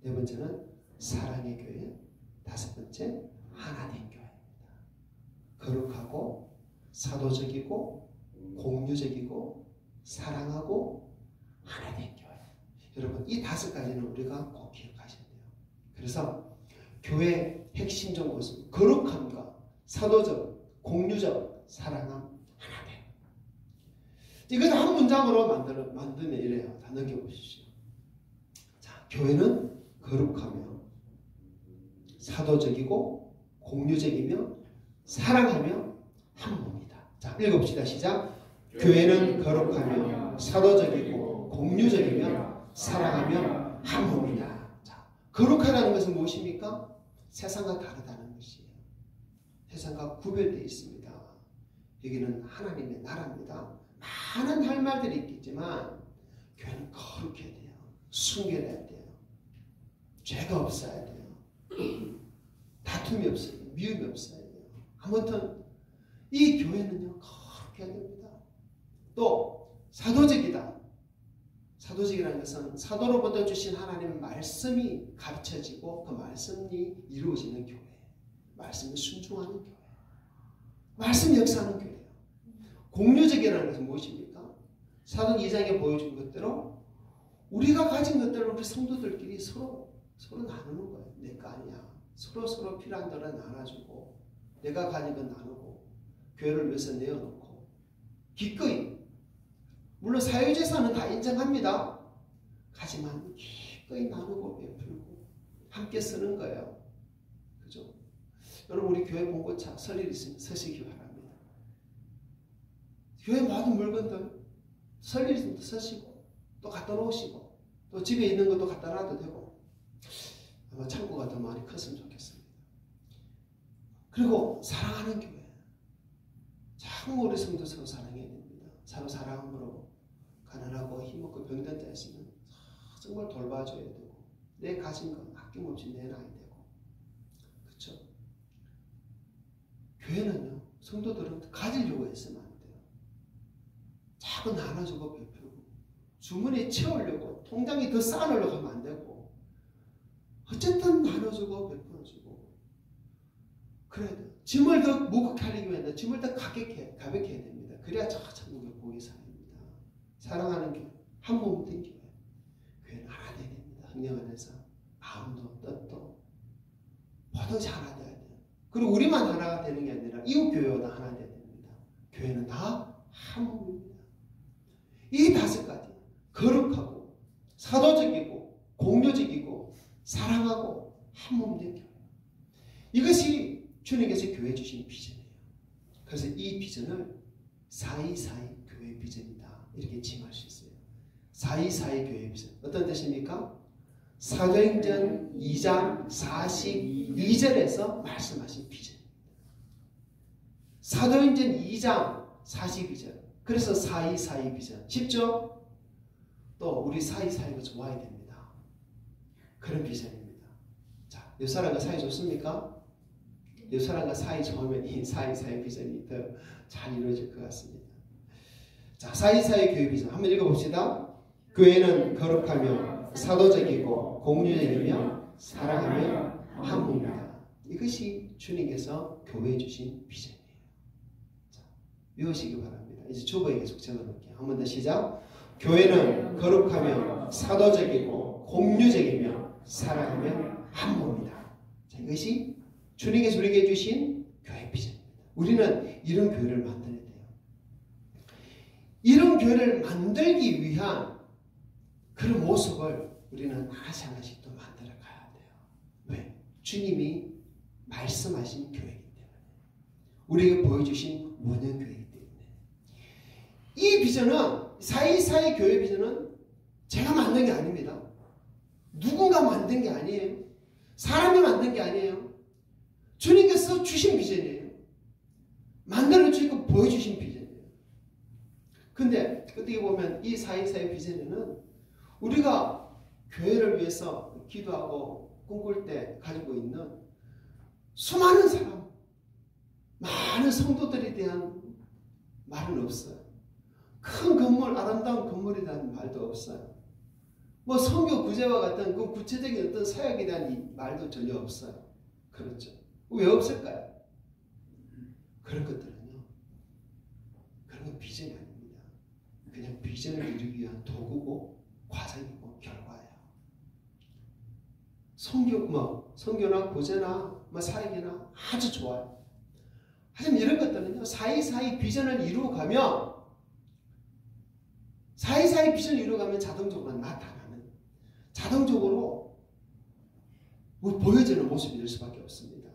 네 번째는 사랑의 교회. 다섯 번째 하나된 교회입니다. 거룩하고 사도적이고 공유적이고 사랑하고 하나된 교회. 여러분 이 5가지는 우리가 꼭 기억하셔야 돼요. 그래서 교회의 핵심적 모습 거룩함과 사도적, 공유적, 사랑함, 하나됨. 이것을 한 문장으로 만들면 이래요. 다 넘겨보십시오. 자, 교회는 거룩하며 사도적이고 공유적이며 사랑하며 한 몸이다. 자, 읽어봅시다. 시작. 교회는 거룩하며 사도적이고 공유적이며 사랑하며 한 몸이다. 자, 거룩하다는 것은 무엇입니까? 세상과 다르다는 것이에요. 세상과 구별되어 있습니다. 여기는 하나님의 나라입니다. 많은 할 말들이 있겠지만 교회는 거룩해야 돼요. 순결해야 돼요. 죄가 없어야 돼요. 다툼이 없어야 돼요. 미움이 없어야 돼요. 아무튼 이 교회는요 거룩해야 됩니다. 또 사도적이다. 사도적이라는 것은 사도로부터 주신 하나님의 말씀이 가르쳐지고 그 말씀이 이루어지는 교회. 말씀에 순종하는 교회. 말씀 역사하는 교회예요. 공유적이라는 것은 무엇입니까? 사도 2장에 보여준 것대로 우리가 가진 것들을 우리 성도들끼리 서로 나누는 거예요. 내 거 아니야. 서로 필요한 대로 나눠주고 내가 가진 건 나누고 교회를 위해서 내어놓고 기꺼이 물론 사유재산은 다 인정합니다. 하지만 기꺼이 나누고 베풀고 함께 쓰는 거예요. 그죠? 여러분 우리 교회 봉고차 설일 있으면 서시기 바랍니다. 교회 모든 물건들 설일 있으면 서시고 또 갖다 놓으시고 또 집에 있는 것도 갖다 놔도 되고 아마 창고가 더 많이 컸으면 좋겠습니다. 그리고 사랑하는 교회. 참 우리 성도 서로 사랑해야 됩니다. 서로 사랑함으로 가난하고 힘없고 병든 자 있으면 정말 돌봐줘야 되고 내 가진 건 아낌없이 내놔야 되고 그렇죠? 교회는요 성도들은 가지려고 했으면 안 돼요. 자꾸 나눠주고 베풀고 주머니에 채우려고 통장에 더 쌓아놓으려고 하면 안 되고 어쨌든 나눠주고 베풀어주고 그래야 돼요. 짐을 더 무겁게 하려고 했는데 짐을 더 가볍게 해야 됩니다. 그래야 천국의 복이 쌓입니다. 사랑하는 교회, 한 몸 된 교회. 교회는 하나 되어야 됩니다. 성령 안에서 마음도 뜻도 모든 것이 하나 되어야 돼요. 그리고 우리만 하나가 되는 게 아니라 이웃 교회보다 하나 되어야 됩니다. 교회는 다 한 몸입니다. 이 5가지 거룩하고 사도적이고 공유적이고 사랑하고 한 몸 된 교회. 이것이 주님께서 교회 주신 비전이에요. 그래서 이 비전을 4.2.4.2 교회 비전이다. 이렇게 칭할 수 있어요. 4.2.4.2 교회 비전. 어떤 뜻입니까? 사도행전 2장 42절에서 말씀하신 비전입니다. 사도행전 2장 42절. 그래서 4.2.4.2 비전. 쉽죠? 또 우리 4.2.4.2가 좋아야 됩니다. 그런 비전입니다. 자, 옆 사람과 사이 좋습니까? 옆 사람과 사이 좋으면 이 4.2.4.2 비전이 더 잘 이루어질 것 같습니다. 자, 4.2.4.2 교회 비전 한번 읽어봅시다. 교회는 거룩하며 사도적이고 공유적이며 사랑하며 한 몸이다. 이것이 주님께서 교회에 주신 비전이에요. 자, 외우시기 바랍니다. 이제 주보에 계속 적어놓을게요. 한 번 더 시작. 교회는 거룩하며 사도적이고 공유적이며 사랑하며 한 몸이다. 자, 이것이 주님께서 우리에게 주신 교회 비전입니다. 우리는 이런 교회를 만들어야 돼요. 이런 교회를 만들기 위한 그런 모습을 우리는 하나씩 하나씩 또 만들어 가야 돼요. 왜? 주님이 말씀하신 교회이기 때문에, 우리에게 보여주신 원형 교회이기 때문에. 이 비전은, 사이사이 교회 비전은 제가 만든 게 아닙니다. 누군가 만든 게 아니에요. 사람이 만든 게 아니에요. 주님께서 주신 비전이에요. 만들어 주시고 보여주신 비전이에요. 근데 어떻게 보면 이 사이사이 비전에는 우리가 교회를 위해서 기도하고 꿈꿀 때 가지고 있는 수많은 사람, 많은 성도들에 대한 말은 없어요. 큰 건물, 아름다운 건물에 대한 말도 없어요. 뭐 선교 구제와 같은 그 구체적인 어떤 사역에 대한 이 말도 전혀 없어요. 그렇죠. 왜 없을까요? 그런 것들은요, 그런 건 비전이 아닙니다. 그냥 비전을 이루기 위한 도구고 과정이고 결과예요. 선교나 구제나 사역이나 아주 좋아요. 하지만 이런 것들은요, 사이사이 비전을 이루어가면 자동적으로 나타나는, 자동적으로 보여지는 모습이 될 수밖에 없습니다.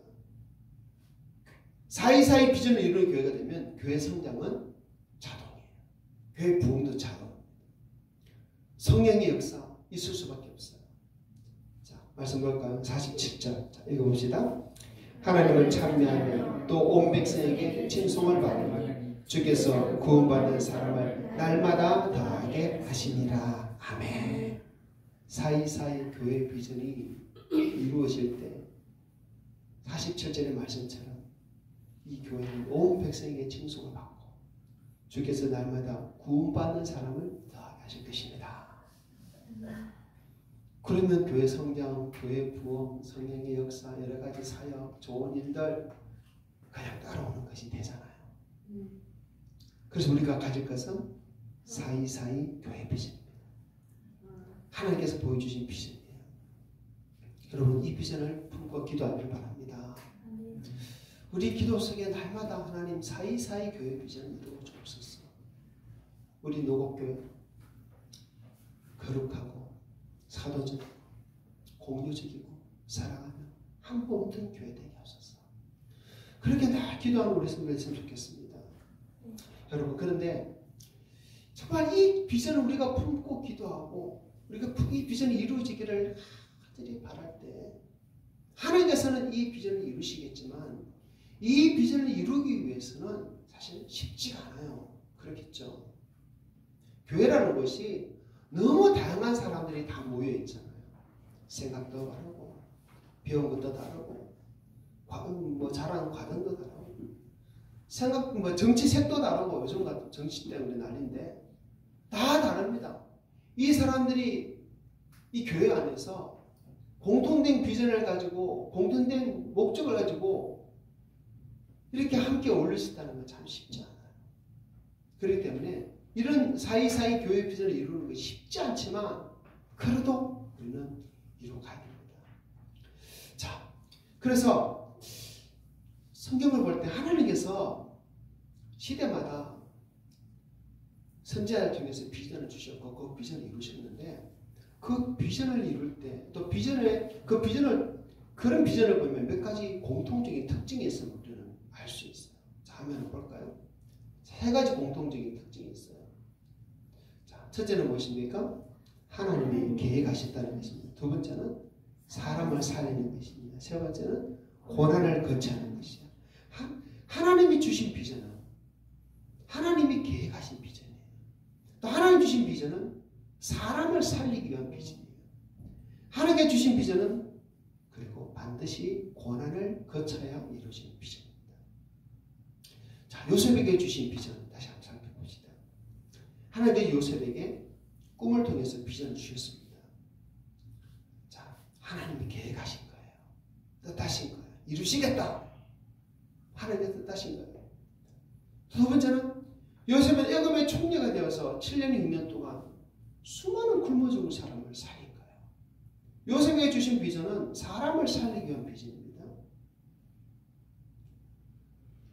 사이사이 비전을 이루는 교회가 되면 교회 성장은 자동이에요. 교회 부흥도 자동. 성령의 역사 있을 수밖에 없어요. 자, 말씀 볼까요? 47절. 자, 읽어봅시다. 하나님을 찬미하며 또 온 백성에게 칭송을 받으며 주께서 구원받는 사람을 날마다 더하게 하시니라. 아멘. 사이사이 교회 비전이 이루어질 때 47절의 말씀처럼 이 교회는 온 백성에게 칭송을 받고 주께서 날마다 구원받는 사람을 더하게 하실 것입니다. 그러면 교회 성장, 교회 부흥, 성령의 역사, 여러 가지 사역, 좋은 일들 그냥 따라오는 것이 되잖아요. 그래서 우리가 가질 것은 사이사이 교회 비전입니다. 하나님께서 보여주신 비전이에요. 여러분, 이 비전을 품고 기도하길 바랍니다. 우리 기도 속에 날마다 하나님 사이사이 교회 비전을 이루어 주옵소서. 우리 노곡교회 거룩하고 사도적이고 공유적이고 사랑하며 한 몸된 교회 되게 하소서. 그렇게 다 기도하는 우리 성도들 있으면 좋겠습니다. 여러분, 그런데 정말 이 비전을 우리가 품고 기도하고 우리가 이 비전이 이루어지기를 하늘이 바랄 때 하나님께서는 이 비전을 이루시겠지만 이 비전을 이루기 위해서는 사실 쉽지가 않아요. 그렇겠죠. 교회라는 것이 너무 다양한 사람들이 다 모여 있잖아요. 생각도 다르고 배운 것도 다르고 잘하는 과정도 다르고 정치색도 다르고, 요즘 같은 정치 때문에 난리인데 다 다릅니다. 이 사람들이 이 교회 안에서 공통된 비전을 가지고 공통된 목적을 가지고 이렇게 함께 어울릴 수 있다는 건 참 쉽지 않아요. 그렇기 때문에 이런 사이사이 교회 비전을 이루는 것이 쉽지 않지만 그래도 우리는 이루어가야 됩니다. 자, 그래서 성경을 볼 때 하나님께서 시대마다 선지자들 중에서 비전을 주셨고 그 비전을 이루셨는데 그 비전을 이룰 때 또 그런 비전을 보면 몇 가지 공통적인 특징이 있음을 우리는 알 수 있어요. 자, 화면을 볼까요? 세 가지 공통적인 특징이 있어요. 자, 첫째는 무엇입니까? 하나님이 계획하셨다는 것입니다. 두 번째는 사람을 살리는 것입니다. 세 번째는 고난을 거치하는 것이에요. 하나님이 주신 비전은 하나님이 계획하신 비전이에요. 또 하나님 주신 비전은 사람을 살리기 위한 비전이에요. 하나님께 주신 비전은 그리고 반드시 고난을 거쳐야 이루어지는 비전입니다. 자, 요셉에게 주신 비전 다시 한번 살펴봅시다. 하나님께서 요셉에게 꿈을 통해서 비전을 주셨습니다. 자, 하나님이 계획하신 거예요. 뜻하신 거예요. 이루시겠다. 하나님의 뜻하신 거예요. 두 번째는 요셉은 애굽의 총리가 되어서 7년 6년 동안 수많은 굶어 죽은 사람을 살린 거예요. 요셉에게 주신 비전은 사람을 살리기 위한 비전입니다.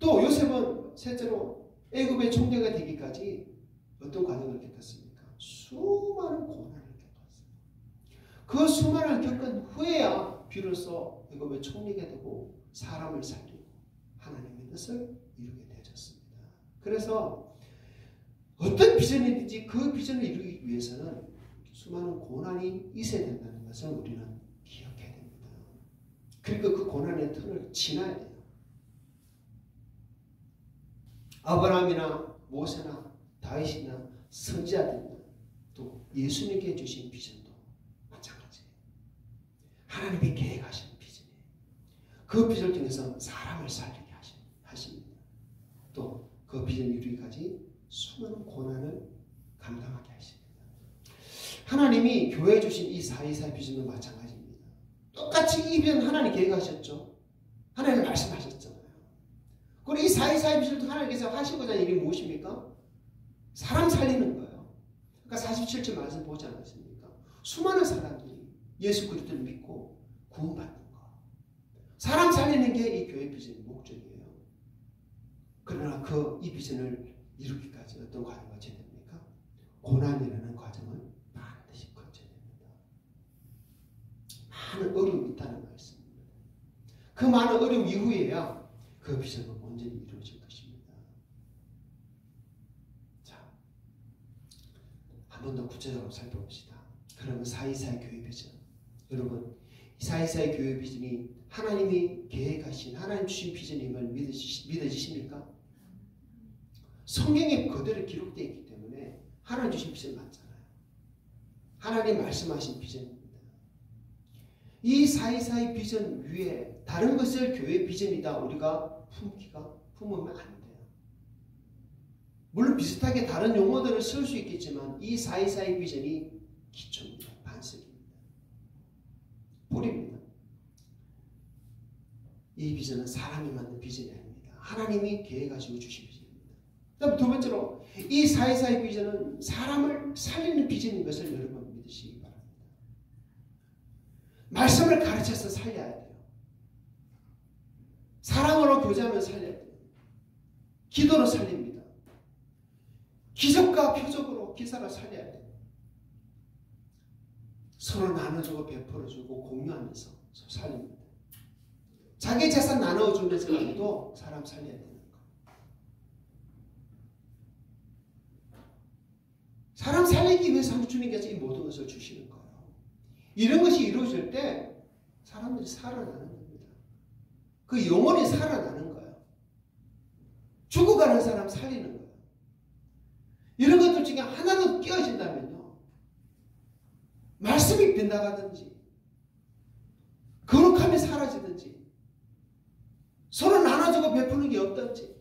또 요셉은 셋째로 애굽의 총리가 되기까지 어떤 과정을 겪었습니까? 수많은 고난을 겪었어요. 그 수많은 겪은 후에야 비로소 애굽의 총리가 되고 사람을 살리고 하나님의 뜻을 이루게 되어졌습니다. 그래서 어떤 비전이든지 그 비전을 이루기 위해서는 수많은 고난이 있어야 된다는 것을 우리는 기억해야 됩니다. 그리고 그 고난의 틈을 지나야 돼요. 아브라함이나 모세나 다윗이나 선지자들이나 또 예수님께 주신 비전도 마찬가지예요. 하나님이 계획하신 비전이에요. 그 비전을 통해서 사람을 살리게 하십니다. 또 그 비전을 이루기까지 수많은 고난을 감당하게 하십니다. 하나님이 교회에 주신 이 424 비전도 마찬가지입니다. 똑같이 이 비전 하나님 계획하셨죠. 하나님 말씀하셨잖아요. 그리고 이 424 비전도 하나님께서 하시고자 하는 일이 무엇입니까? 사람 살리는 거예요. 그러니까 47절 말씀 보지 않았습니까? 수많은 사람들이 예수 그리스도를 믿고 구원받는 거. 사람 살리는 게 이 교회 비전의 목적이에요. 그러나 이 비전을 이루기까지 어떤 과정을 거쳐야 됩니까? 고난이라는 과정을 반드시 거쳐야 됩니다. 많은 어려움이 있다는 말씀입니다. 그 많은 어려움 이후에야 그 비전은 온전히 이루어질 것입니다. 자, 한 번 더 구체적으로 살펴봅시다. 그러면 424 교회 비전. 여러분, 424 교회 비전이 하나님이 계획하신 하나님 주신 비전임을 믿어지십니까? 성경에 그대로 기록되어 있기 때문에 하나님 주신 비전 맞잖아요. 하나님 말씀하신 비전입니다. 이 424의 비전 위에 다른 것을 교회 비전이다 우리가 품으면 안 돼요. 물론 비슷하게 다른 용어들을 쓸 수 있겠지만 이 424의 비전이 기초입니다. 반석입니다. 뿌리입니다. 이 비전은 사람이 만든 비전이 아닙니다. 하나님이 계획하시고 주신 비전입니다. 그다음 두 번째로 이 424의 비전은 사람을 살리는 비전인 것을 여러분 믿으시기 바랍니다. 말씀을 가르쳐서 살려야 돼요. 사랑으로 교제하면 살려야 돼요. 기도로 살립니다. 기적과 표적으로 기사를 살려야 돼요. 서로 나눠주고 베풀어주고 공유하면서 살립니다. 자기 재산 나눠주면서도 사람 살려야 되는 거. 사람 살리기 위해서 주님께서 이 모든 것을 주시는 거예요. 이런 것이 이루어질 때 사람들이 살아나는 겁니다. 그 영혼이 살아나는 거예요. 죽어가는 사람 살리는 거예요. 이런 것들 중에 하나도 깨어진다면요. 말씀이 빗나가든지 거룩함이 사라지든지 서로 나눠주고 베푸는 게 없든지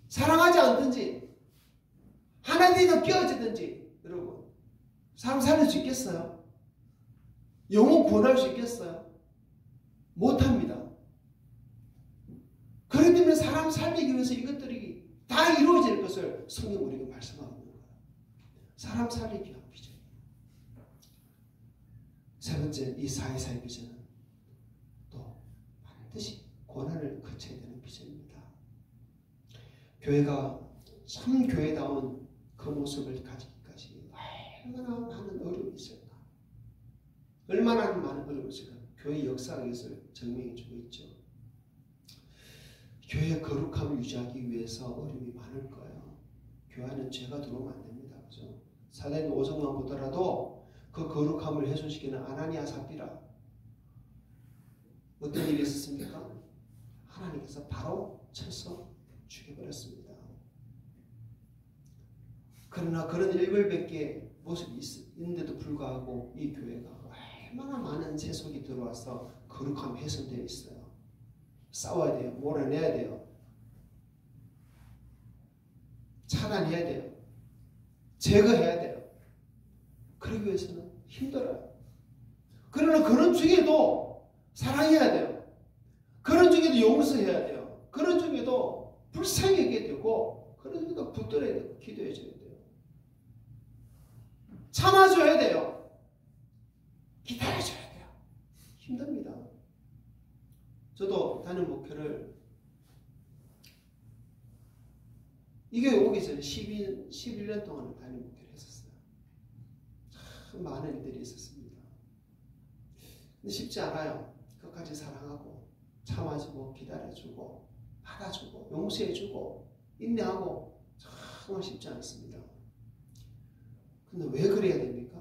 사랑하지 않든지 하나님이 깨어지든지 여러분 사람 살릴 수 있겠어요? 영혼 구원할 수 있겠어요? 못합니다. 그렇기 때문에 사람 살리기 위해서 이것들이 다 이루어질 것을 성경 우리가 말씀하고 있는 거예요. 사람 살리기 위한 비전이에요. 세 번째 이 424의 비전은 또 반드시 고난을 거쳐야 되는 비전입니다. 교회가 참 교회다운 그 모습을 가지기까지 얼마나 많은 어려움이 있을까? 얼마나 많은 어려움이 있을까? 교회 역사가 이것을 증명해 주고 있죠. 교회의 거룩함을 유지하기 위해서 어려움이 많을 거예요. 교회 안에 죄가 들어오면 안 됩니다. 그죠? 사도행 5장만 보더라도 그 거룩함을 훼손시키는 아나니아 삽비라 어떤 일이 있었습니까? 하나님께서 바로 쳐서 죽여버렸습니다. 그러나 그런 일벌백계의 모습이 있는데도 불구하고 이 교회가 얼마나 많은 세속이 들어와서 거룩함이 훼손되어 있어요. 싸워야 돼요. 몰아내야 돼요. 차단해야 돼요. 제거해야 돼요. 그러기 위해서는 힘들어요. 그러나 그런 중에도 사랑해야 돼요. 그런 중에도 용서해야 돼요. 그런 중에도 불쌍히 여겨야 되고 그런 중에도 붙들어야 되고 기도해줘야 돼요. 참아줘야 돼요. 기다려줘야 돼요. 힘듭니다. 저도 다른 목회를 이게 오기 전에 11년 동안 다른 목회를 했었어요. 참 많은 일들이 있었습니다. 근데 쉽지 않아요. 끝까지 사랑하고 참아주고 기다려주고 받아주고 용서해주고 인내하고 정말 쉽지 않습니다. 근데 왜 그래야 됩니까?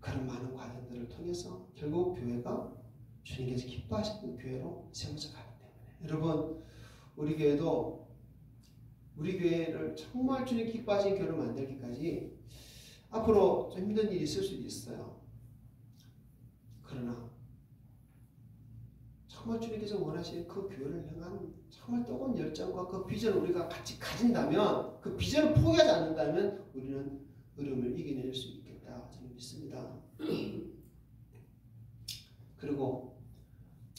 그런 많은 과정들을 통해서 결국 교회가 주님께서 기뻐하시는 교회로 세워져 가기 때문에 여러분 우리 교회도 우리 교회를 정말 주님 기뻐하시는 교회로 만들기까지 앞으로 좀 힘든 일이 있을 수도 있어요. 그러나 정말 주님께서 원하시는 그 교회를 향한 정말 뜨거운 열정과 그 비전을 우리가 같이 가진다면 그 비전을 포기하지 않는다면 우리는 어려움을 이겨낼 수 있겠다 저는 믿습니다. 그리고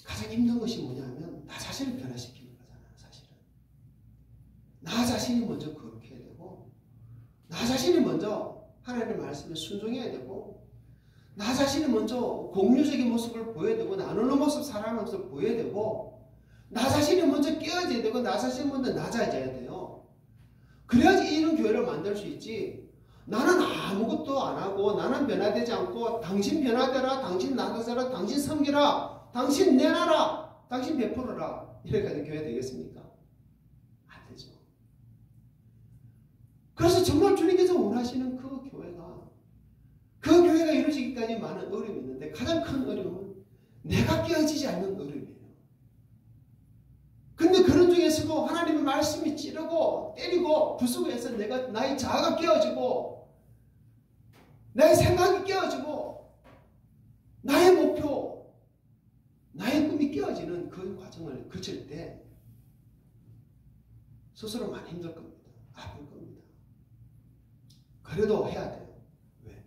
가장 힘든 것이 뭐냐면 나 자신을 변화시키는 거잖아요. 사실은 나 자신이 먼저 거룩해야 되고 나 자신이 먼저 하나님의 말씀에 순종해야 되고 나 자신이 먼저 공유적인 모습을 보여야 되고 나누는 모습 사랑하는 모습을 보여야 되고 나 자신이 먼저 깨어져야 되고 나 자신이 먼저 낮아져야 돼요. 그래야지 이런 교회를 만들 수 있지. 나는 아무것도 안 하고 나는 변화되지 않고 당신 변화되라 당신 나가서라 당신 섬기라 당신 내놔라 당신 베풀어라 이렇게 하는 교회 되겠습니까? 안 되죠. 그래서 정말 주님께서 원하시는 그 교회가 이루어지기까지 많은 어려움이 있는데 가장 큰 어려움은 내가 깨어지지 않는 어려움이에요. 근데 그런 중에서도 하나님의 말씀이 찌르고 때리고 부수고 해서 나의 자아가 깨어지고 나의 생각이 깨어지고 나의 목표 나의 꿈이 깨어지는 그 과정을 거칠 때 스스로 많이 힘들 겁니다. 아플 겁니다. 그래도 해야 돼요. 왜?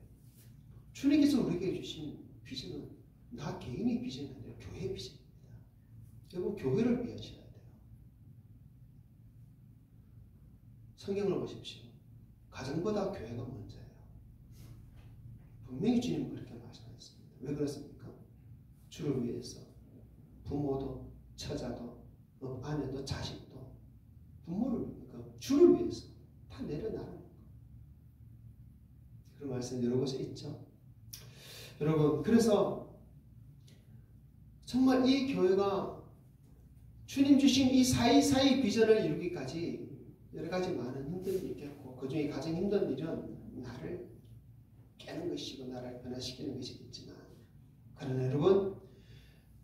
주님께서 우리에게 주신 비전은 나 개인의 비전이 아니라 교회의 비전입니다. 여러분 교회를 위하셔야 돼요. 성경을 보십시오. 가정보다 교회가 먼저예요. 분명히 주님은 그렇게 말씀하셨습니다. 왜 그렇습니까? 주를 위해서 부모도 처자도 아내도 자식도 부모를 위해서 주를 위해서 다 내려놔라. 그런 말씀 여러 곳에 있죠. 여러분 그래서 정말 이 교회가 주님 주신 이 사이사이 비전을 이루기까지 여러 가지 많은 힘든 일이 있겠고 그 중에 가장 힘든 일은 나를 깨는 것이고 나를 변화시키는 것이겠지만 그러나 여러분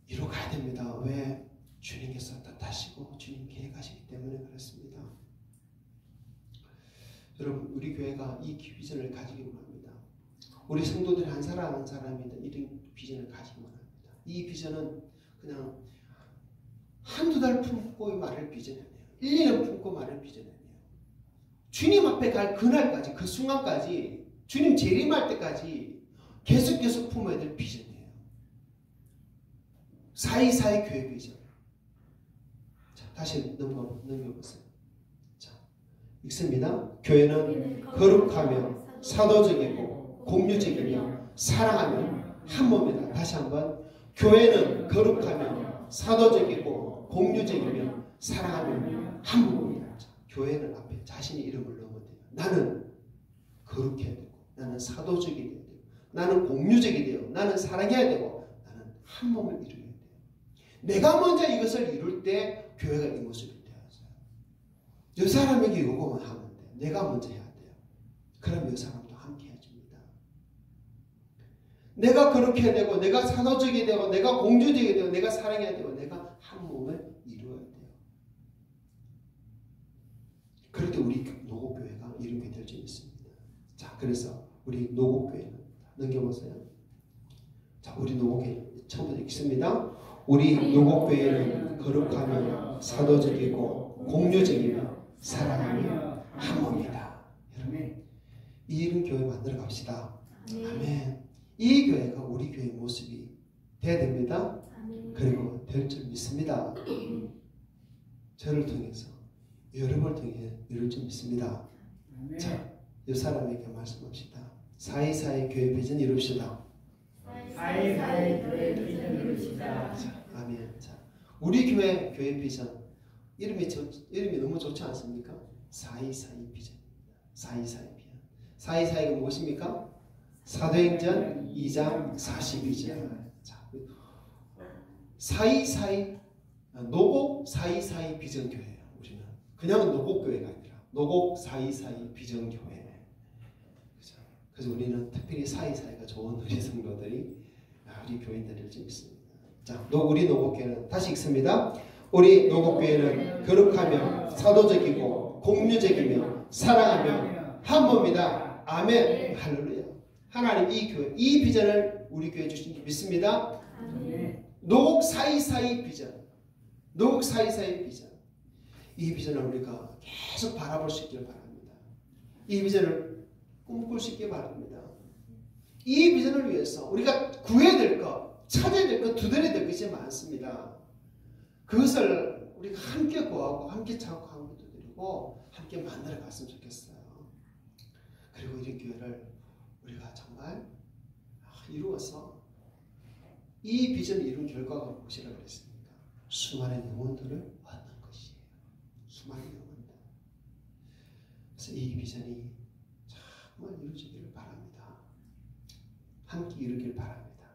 이루어가야 됩니다. 왜? 주님께서 뜻하시고 주님 계획하시기 때문에 그렇습니다. 여러분 우리 교회가 이 비전을 가지기 원합니다. 우리 성도들 한 사람 한 사람이 이런 비전을 가지기 원합니다. 이 비전은 그냥 한두 달 품고 말할 비전이 아니에요. 1, 2년 품고 말할 비전이 아니에요. 주님 앞에 갈 그날까지 그 순간까지 주님 재림할 때까지 계속 품어야 될 비전이에요. 사이사이 교회 비전. 자, 다시 넘겨보세요. 자, 읽습니다. 교회는 거룩하며 사도적이고 공유적이며 사랑하며 한 몸이다. 다시 한번 교회는 거룩하며 사도적이고 공유적이며 사랑하며 한 몸이다. 자, 교회는 앞에 자신의 이름을 넣으면 돼요. 나는 거룩해야 되고 나는 사도적이 돼야 되고 나는 공유적이 되고 나는 사랑해야 되고 나는 한 몸을 이루어야 돼요. 내가 먼저 이것을 이룰 때 교회가 이 모습이 되어져요. 여 사람에게 요구만 하면 돼요. 내가 먼저 해야 돼요. 그럼 여 사람도 함께 해줍니다. 내가 그렇게 해야 되고 내가 사도적이 되고 내가 공주적이 되고 내가 사랑해야 되고 내가 한 몸을 이루어야 돼요. 그럴 때 우리 노고교회가 이루게 될 줄 믿습니다. 자, 그래서 우리 노고교회는 넘겨보세요. 자, 우리 노고교회 처음부터 읽습니다. 우리 노고교회는 거룩하며 사도적이고 공유적이며 사랑하며 한 몸이다. 여러분, 이런 교회 만들어 갑시다. 아멘. 이 교회가 우리 교회의 모습이 돼야 됩니다. 그리고 될 줄 믿습니다. 저를 통해서 여러분을 통해 이룰 줄 믿습니다. 자, 이 사람에게 말씀합시다. 사이사이 교회 비전 이룹시다. 사이사이 교회 비전 이룹시다. 자, 아멘. 자, 우리 교회 비전 이름이 너무 좋지 않습니까? 사이사이 비전입니다. 사이사이 비전. 사이사이가 무엇입니까? 사도행전 2장 42절. 사이사이 노곡 사이사이 비전교회예요. 우리는 그냥 노곡교회가 아니라 노곡 사이사이 비전교회. 그래서 우리는 특별히 사이사이가 좋은 우리 성도들이 우리 교인들을 좀 있습니다. 자, 우리 노곡교회는 다시 읽습니다. 우리 노곡교회는 거룩하며 사도적이고 공유적이며 사랑하며 한 몸이다. 아멘. 할렐루야. 하나님 이 교회, 이 비전을 우리 교회에 주신 줄 믿습니다. 노곡 사이사이 비전, 노곡 사이사이 비전. 이 비전을 우리가 계속 바라볼 수 있기를 바랍니다. 이 비전을 꿈꿀 수 있기를 바랍니다. 이 비전을 위해서 우리가 구해야 될 것, 찾아야 될 것, 두드려야 될 것이 많습니다. 그것을 우리가 함께 구하고 함께 찾고 함께 두드리고 함께 만들어 갔으면 좋겠어요. 그리고 이 교회를 우리가 정말 이루어서 이 비전을 이룬 결과가 무엇이라고 그랬습니까? 수많은 영혼들을 얻는 것이에요. 수많은 영혼들. 그래서 이 비전이 정말 이루어지기를 바랍니다. 함께 이루길 바랍니다.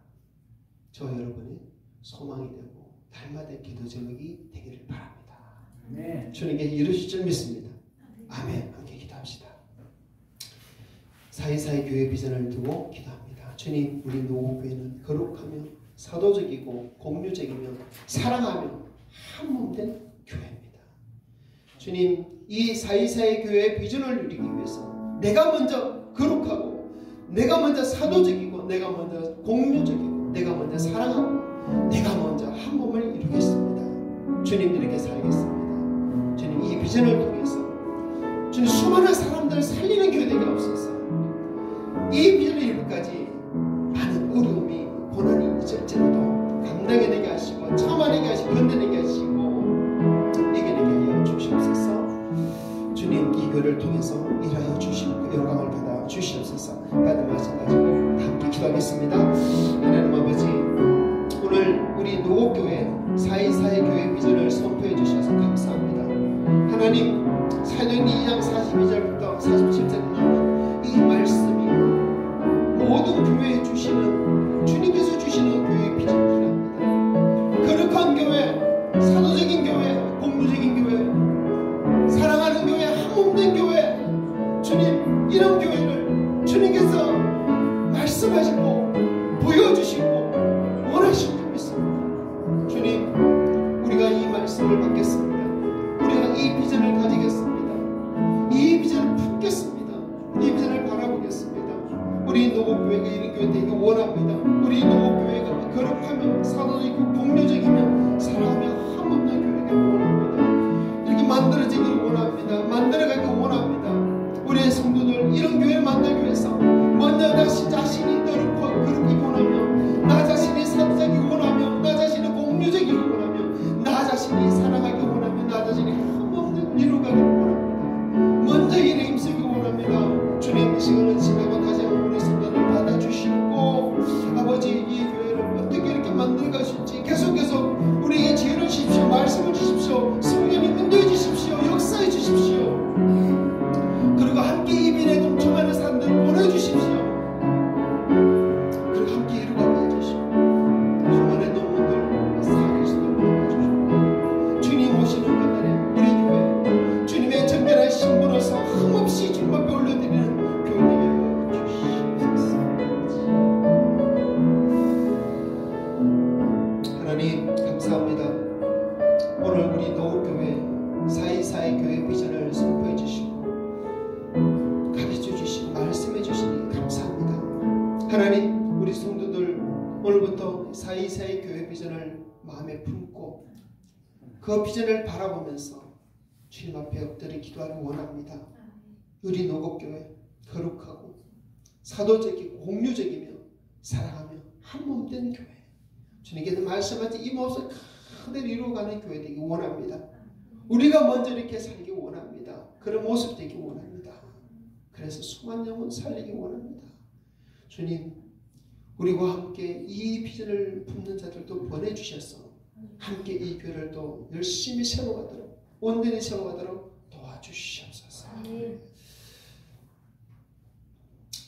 저 여러분의 소망이 되고 달마다 기도 제목이 되기를 바랍니다. 네. 주님께 이루실 줄 믿습니다. 아멘. 함께 기도합시다. 사이사이 교회 비전을 두고 기도합니다. 주님, 우리 노곡교회는 거룩하며 사도적이고 공유적이며 사랑하며 한 몸된 교회입니다. 주님, 이 사이사이 교회의 비전을 이루기 위해서 내가 먼저 거룩하고 내가 먼저 사도적이고 내가 먼저 공유적이고 내가 먼저 사랑하고 내가 먼저 한 몸을 이루겠습니다. 주님, 이렇게 살겠습니다. 주님, 이 비전을 통해서 주님, 수많은 사람들을 살리는 교회 되게 없어서 이 비전을 이루기까지 많은 어려움이 고난이 있을지라도 감당해내게 하시고 참아내게 하시고 견뎌내게 하시고 이겨내게 하여 주시옵소서. 주님, 이 교회를 통해서 일하여 주시고 영광을 받아 주시옵소서. 받은 말씀 가지고 함께 기도하겠습니다. 하나님 아버지, 오늘 우리 노곡교회 사이사이 교회 비전을 선포해 주셔서 감사합니다. 하나님, 사도행전 2장 42절부터 47절에 나오는 이 말씀이 모든 교회에 주시는 주님께서 주시는 교회의 비전이랍니다. 거룩한 교회, 사도적인 교회, 공부적인 교회, 사랑하는 교회, 한몸된 교회. 주님, 이런 교회를 주님께서 말씀하시고 보여주시고 원하시는 줄 믿습니다. 주님, 우리가 이 말씀을 받겠습니다. 우리가 이 비전을 가지겠습니다. 이 비전을 품겠습니다. 이 비전을 바라보겠습니다. 우리 노곡교회가 이런 교회 되기 원합니다. 우리 노곡교회가 거룩하며 사도적이고 공유적이며 사랑하며 한 몸된 교회가 원합니다. 이렇게 만들어지기를 원합니다. 만들어가기 원합니다. 우리의 성도들 이런 교회를 만들기 위해서 먼저 나 자신이 거룩하기 원하며 나 자신이 사도적이기 원하며 나 자신이 공유적이기 원하며 나 자신이 사랑하기 원하며 나 자신이 한 몸된 이루어가기를 원합니다. 먼저 일에 힘쓰기 원합니다. 주님, 이 시간을 지나고 다시 한번 우리 성도를 받아주시고 아버지, 이 교회를 어떻게 이렇게 만들어 가실지 계속해서 우리에게 지혜를 주십시오. 말씀을 주십시오. 성령님 인도해 주십시오. 역사해 주십시오. 그리고 함께 이 비전에 동참하는 사람들을 보내주십시오. 그리고 함께 이루어가게 해주시고 수많은 농문들 살릴 수 있도록 도와주시고 주님 오시는 그날에 우리 교회 주님의 정결한 신부로서 흠없이 주님 앞에 올려드리는 교회 되게 해주시옵소서. 하나님 감사합니다. 오늘 우리 노곡교회 사이사이 교회 비전을 선포해 주시고 가르쳐 주시고 말씀해 주시니 감사합니다. 하나님, 우리 성도들 오늘부터 사이사이 교회 비전을 마음에 품고 그 비전을 바라보면서 주님 앞에 엎드려 기도하기 원합니다. 우리 노곡교회 거룩하고 사도적이고 공유적이며 사랑하며 한 몸된 교회, 주님께서 말씀하신 이 모습을 그대로 이루어가는 교회 되기 원합니다. 우리가 먼저 이렇게 살기 원합니다. 그런 모습 되기 원합니다. 그래서 수많은 영혼 살리기 원합니다. 주님, 우리와 함께 이 비전을 품는 자들도 보내주셔서 함께 이 교회를 또 열심히 세워가도록 온전히 세워가도록 도와주시옵소서.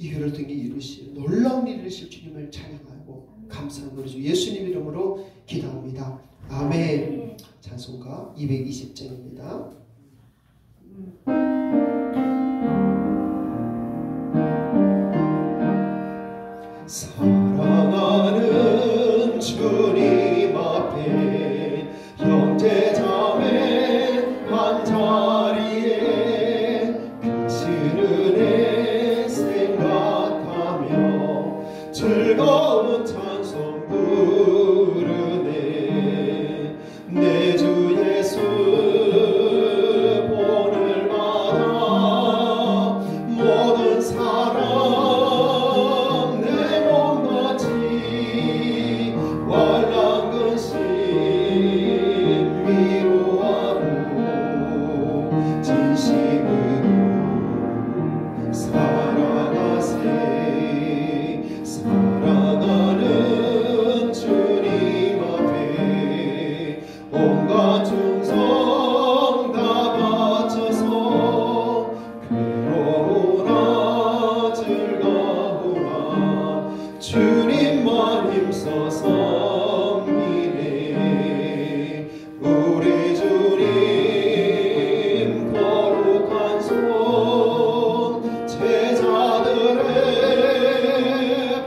이거를 통해 이루실 놀라운 일을 이루실 주님을 찬양하고 감사하는 우리 주 예수님 이름으로 기도합니다. 아멘. 찬송가 220장입니다. 사랑하는 주님 앞에 형제자매 한자리에 크신 은혜 생각하며 즐거운 찬송 부르네. 내 주 예수 오늘마다 모든 사람 내 몸같이 완랑근 심 위로하고 진심으로 사랑하세. 사랑하는 주님 앞에 온갖 충성 다 바쳐서 괴로우나 즐거우나 주님만 힘써 섬기네. 우리 주님 거룩한 손 제자들의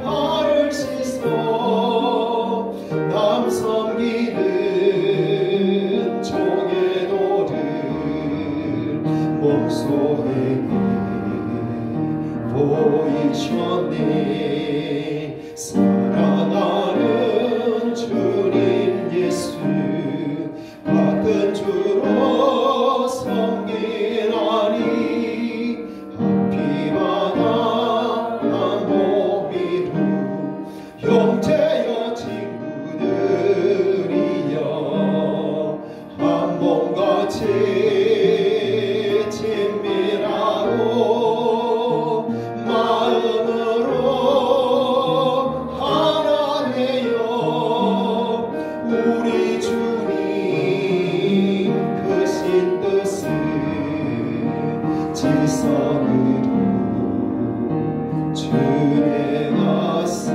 발을 씻어 남 섬기는 종의 도를 몸소에게 보이셨네. 사랑하는 주님 예수 같은 주로 섬기나니 한피바다 한 몸이루 형제여 친구들이여 한 몸같이 친밀하고 마음으로 하나 되어 우리 주님 크신 뜻을 지성으로 준행하세.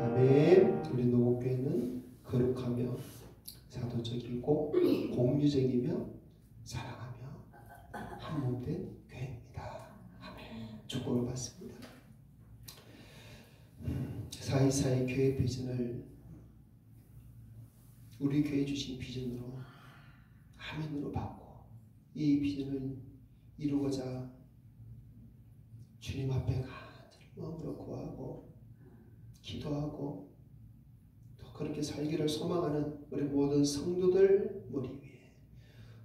아멘. 우리 노곡교회는 거룩하며 사도적이고 공유적이며 사랑하며 한 몸된 교회입니다. 아멘. 축복을 받습니다. 사이사이 교회 비전을 우리 교회 주신 비전으로 화면으로 받고 이 비전을 이루고자 주님 앞에 간절히 마음으로 구하고 기도하고 또 그렇게 살기를 소망하는 우리 모든 성도들 머리 위에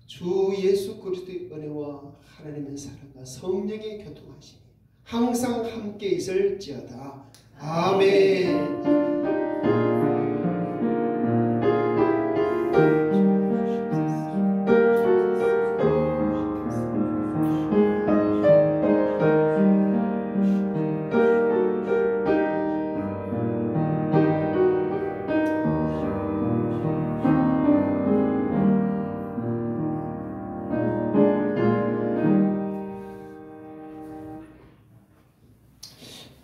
주 예수 그리스도의 은혜와 하나님의 사랑과 성령의 교통하심이 항상 함께 있을지어다. 아멘.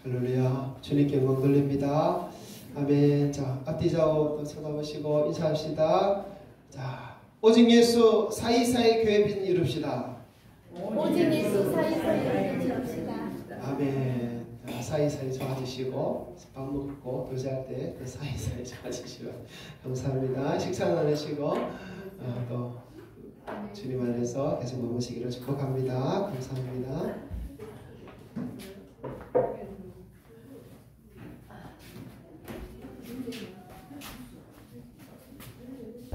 할렐루야. 주님께 영광 돌립니다. 아멘. 자, 앞뒤 좌우 쳐다보시고 인사합시다. 자, 오직 예수 사이사이 교회 빈 이룹시다. 오직 예수 사이사이 이룹시다. 아멘. 자, 사이사이 좋아지시고 밥 먹고 교제할 때 사이사이 좋아지시고 감사합니다. 식사 나누시고 또 주님 안에서 계속 머무시기를 축복합니다. 감사합니다. 네.